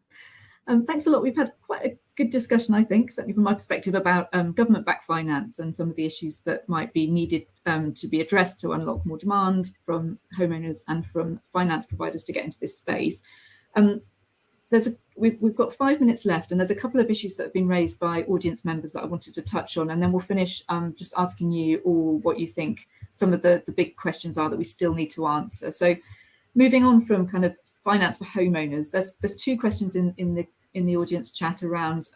Thanks a lot. We've had quite a good discussion, I think, certainly from my perspective, about government-backed finance and some of the issues that might be needed to be addressed to unlock more demand from homeowners and from finance providers to get into this space. We've got 5 minutes left, and there's a couple of issues that have been raised by audience members that I wanted to touch on, and then we'll finish just asking you all what you think some of the big questions are that we still need to answer. So moving on from kind of finance for homeowners, there's 2 questions in the audience chat around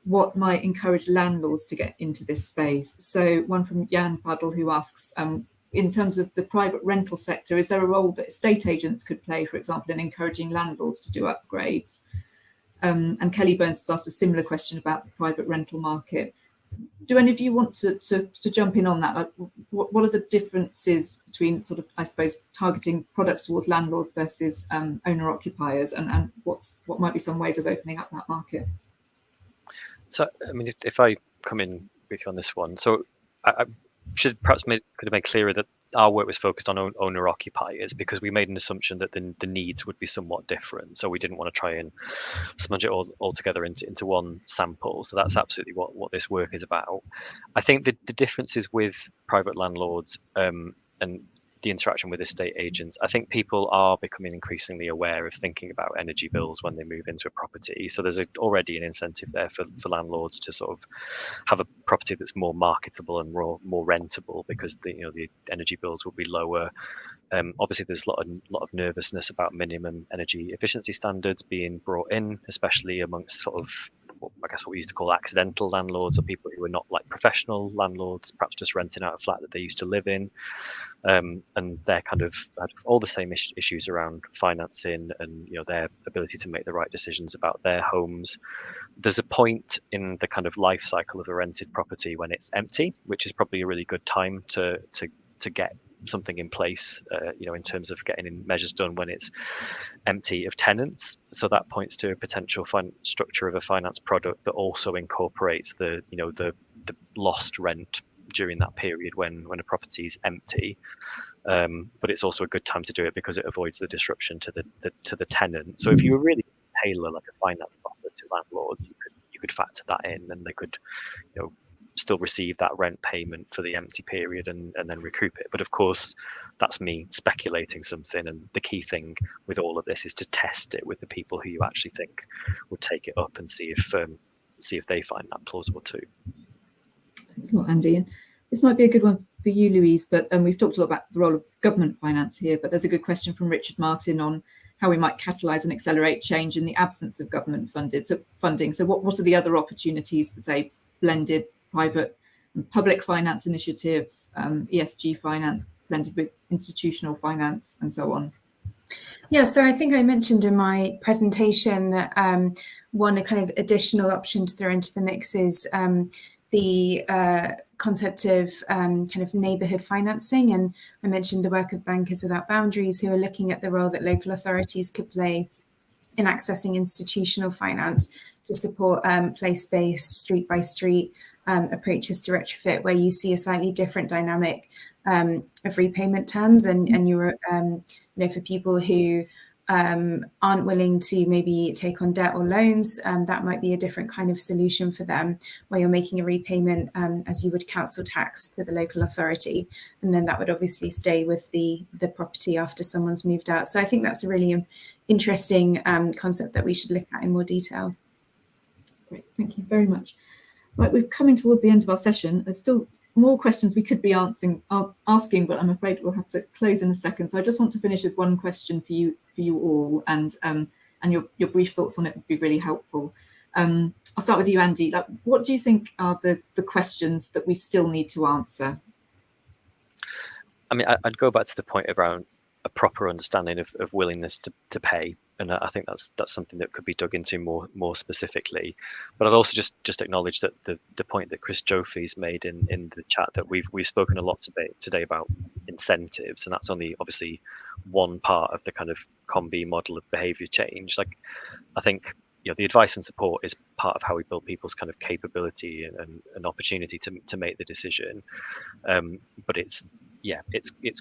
what might encourage landlords to get into this space. So one from Jan Buddle, who asks, in terms of the private rental sector, is there a role that estate agents could play, for example, in encouraging landlords to do upgrades? And Kelly Burns has asked a similar question about the private rental market. Do any of you want to jump in on that? Like, what are the differences between sort of, I suppose, targeting products towards landlords versus owner occupiers, and what might be some ways of opening up that market? So, I mean, if I come in with you on this one. So I should perhaps could have made clearer that our work was focused on owner occupiers, because we made an assumption that the needs would be somewhat different. So we didn't want to try and smudge it all together into one sample. So that's absolutely what this work is about. I think the differences with private landlords and the interaction with estate agents, I think people are becoming increasingly aware of thinking about energy bills when they move into a property. So there's already an incentive there for landlords to sort of have a property that's more marketable and more rentable, because the energy bills will be lower. Obviously, there's a lot of nervousness about minimum energy efficiency standards being brought in, especially amongst sort of, I guess, what we used to call accidental landlords, or people who are not like professional landlords, perhaps just renting out a flat that they used to live in. And they're kind of had all the same issues around financing and their ability to make the right decisions about their homes. There's a point in the kind of life cycle of a rented property when it's empty, which is probably a really good time to get something in place, in terms of getting in measures done when it's empty of tenants. So that points to a potential structure of a finance product that also incorporates the lost rent during that period when a property is empty. But it's also a good time to do it because it avoids the disruption to the tenant. So if you were really tailor like a finance offer to landlords, you could factor that in, and they could still receive that rent payment for the empty period and then recoup it. But of course, that's me speculating something, and the key thing with all of this is to test it with the people who you actually think will take it up and see if they find that plausible too. Thanks a lot, Andy. And this might be a good one for you, Louise, but we've talked a lot about the role of government finance here, but there's a good question from Richard Martin on how we might catalyse and accelerate change in the absence of government funding. So what are the other opportunities for, say, blended private and public finance initiatives, ESG finance blended with institutional finance, and so on? Yeah, so I think I mentioned in my presentation that one kind of additional option to throw into the mix is the concept of kind of neighbourhood financing. And I mentioned the work of Bankers Without Boundaries, who are looking at the role that local authorities could play in accessing institutional finance to support place-based, street-by-street approaches to retrofit, where you see a slightly different dynamic of repayment terms, and you're, for people who aren't willing to maybe take on debt or loans, that might be a different kind of solution for them, where you're making a repayment as you would council tax to the local authority, and then that would obviously stay with the property after someone's moved out. So I think that's a really interesting concept that we should look at in more detail. That's great, thank you very much. Right, we're coming towards the end of our session. There's still more questions we could be asking, but I'm afraid we'll have to close in a second. So I just want to finish with one question for you all, and your brief thoughts on it would be really helpful. I'll start with you, Andy. Like, what do you think are the questions that we still need to answer? I mean, I'd go back to the point around a proper understanding of willingness to pay. And I think that's something that could be dug into more specifically. But I'd also just acknowledge that the point that Chris Jofe's made in the chat, that we've spoken a lot today about incentives, and that's only obviously one part of the kind of COM-B model of behaviour change. Like, I think the advice and support is part of how we build people's kind of capability and an opportunity to make the decision. But it's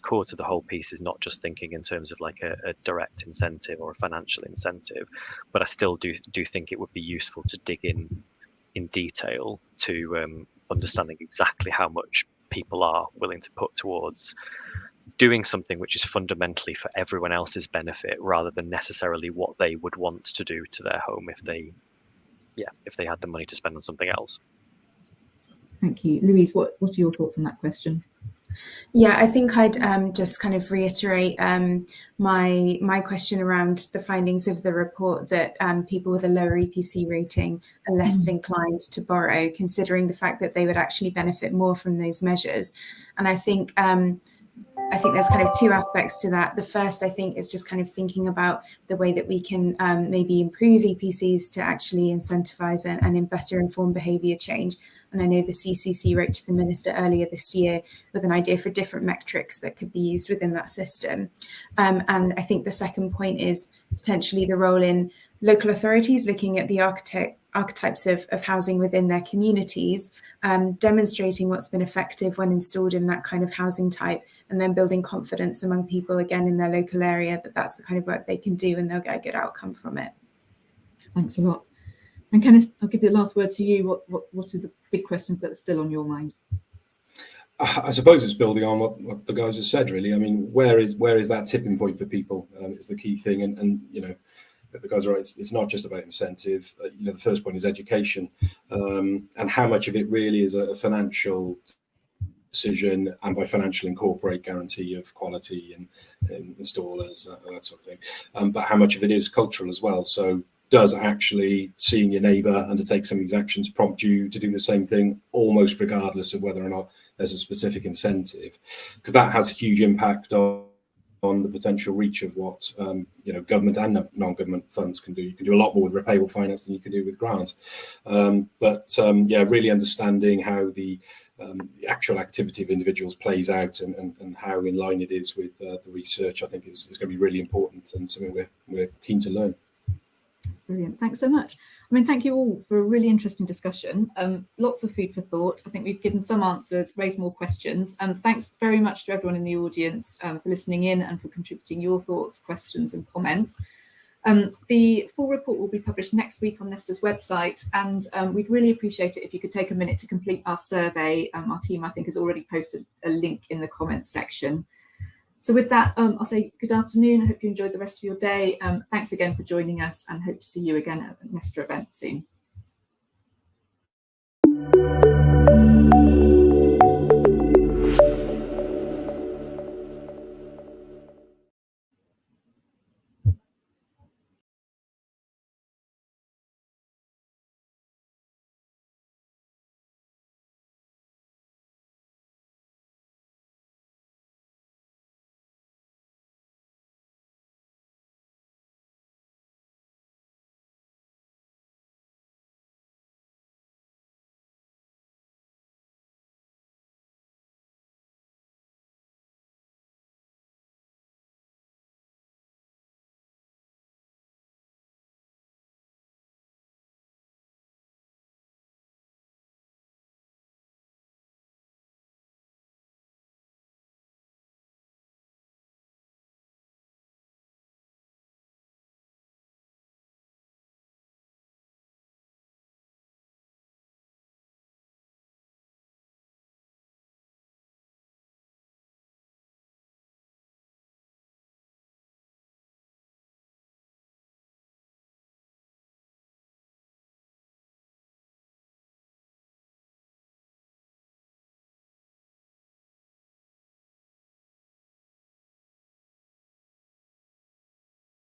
core to the whole piece is not just thinking in terms of like a direct incentive or a financial incentive, but I still do think it would be useful to dig in detail to understanding exactly how much people are willing to put towards doing something which is fundamentally for everyone else's benefit, rather than necessarily what they would want to do to their home if they had the money to spend on something else. Thank you. Louise, what are your thoughts on that question? Yeah, I think I'd just kind of reiterate my question around the findings of the report, that people with a lower EPC rating are less inclined to borrow, considering the fact that they would actually benefit more from those measures. And I think there's kind of two aspects to that. The first, I think, is just kind of thinking about the way that we can maybe improve EPCs to actually incentivize and better inform behaviour change. And I know the CCC wrote to the Minister earlier this year with an idea for different metrics that could be used within that system. And I think the second point is potentially the role in local authorities looking at the archetypes of housing within their communities, demonstrating what's been effective when installed in that kind of housing type, and then building confidence among people again in their local area that that's the kind of work they can do and they'll get a good outcome from it. Thanks a lot. And Kenneth, I'll give the last word to you. What are the big questions that are still on your mind? I suppose it's building on what the guys have said, really. I mean, where is that tipping point for people is the key thing. And you know, the guys are right, it's not just about incentive. You know, the first point is education, and how much of it really is a financial decision, and by financial incorporate guarantee of quality and installers, that sort of thing. But how much of it is cultural as well. So does actually seeing your neighbour undertake some of these actions prompt you to do the same thing, almost regardless of whether or not there's a specific incentive? Because that has a huge impact on the potential reach of what you know, government and non-government funds can do. You can do a lot more with repayable finance than you can do with grants. Yeah, really understanding how the actual activity of individuals plays out and how in line it is with the research, I think is going to be really important and something we're keen to learn. Brilliant. Thanks so much. I mean, thank you all for a really interesting discussion. Lots of food for thought. I think we've given some answers, raised more questions. Thanks very much to everyone in the audience for listening in and for contributing your thoughts, questions and comments. The full report will be published next week on Nesta's website, and we'd really appreciate it if you could take a minute to complete our survey. Our team, I think, has already posted a link in the comments section. So with that, I'll say good afternoon. I hope you enjoyed the rest of your day. Thanks again for joining us, and hope to see you again at the Nesta event soon.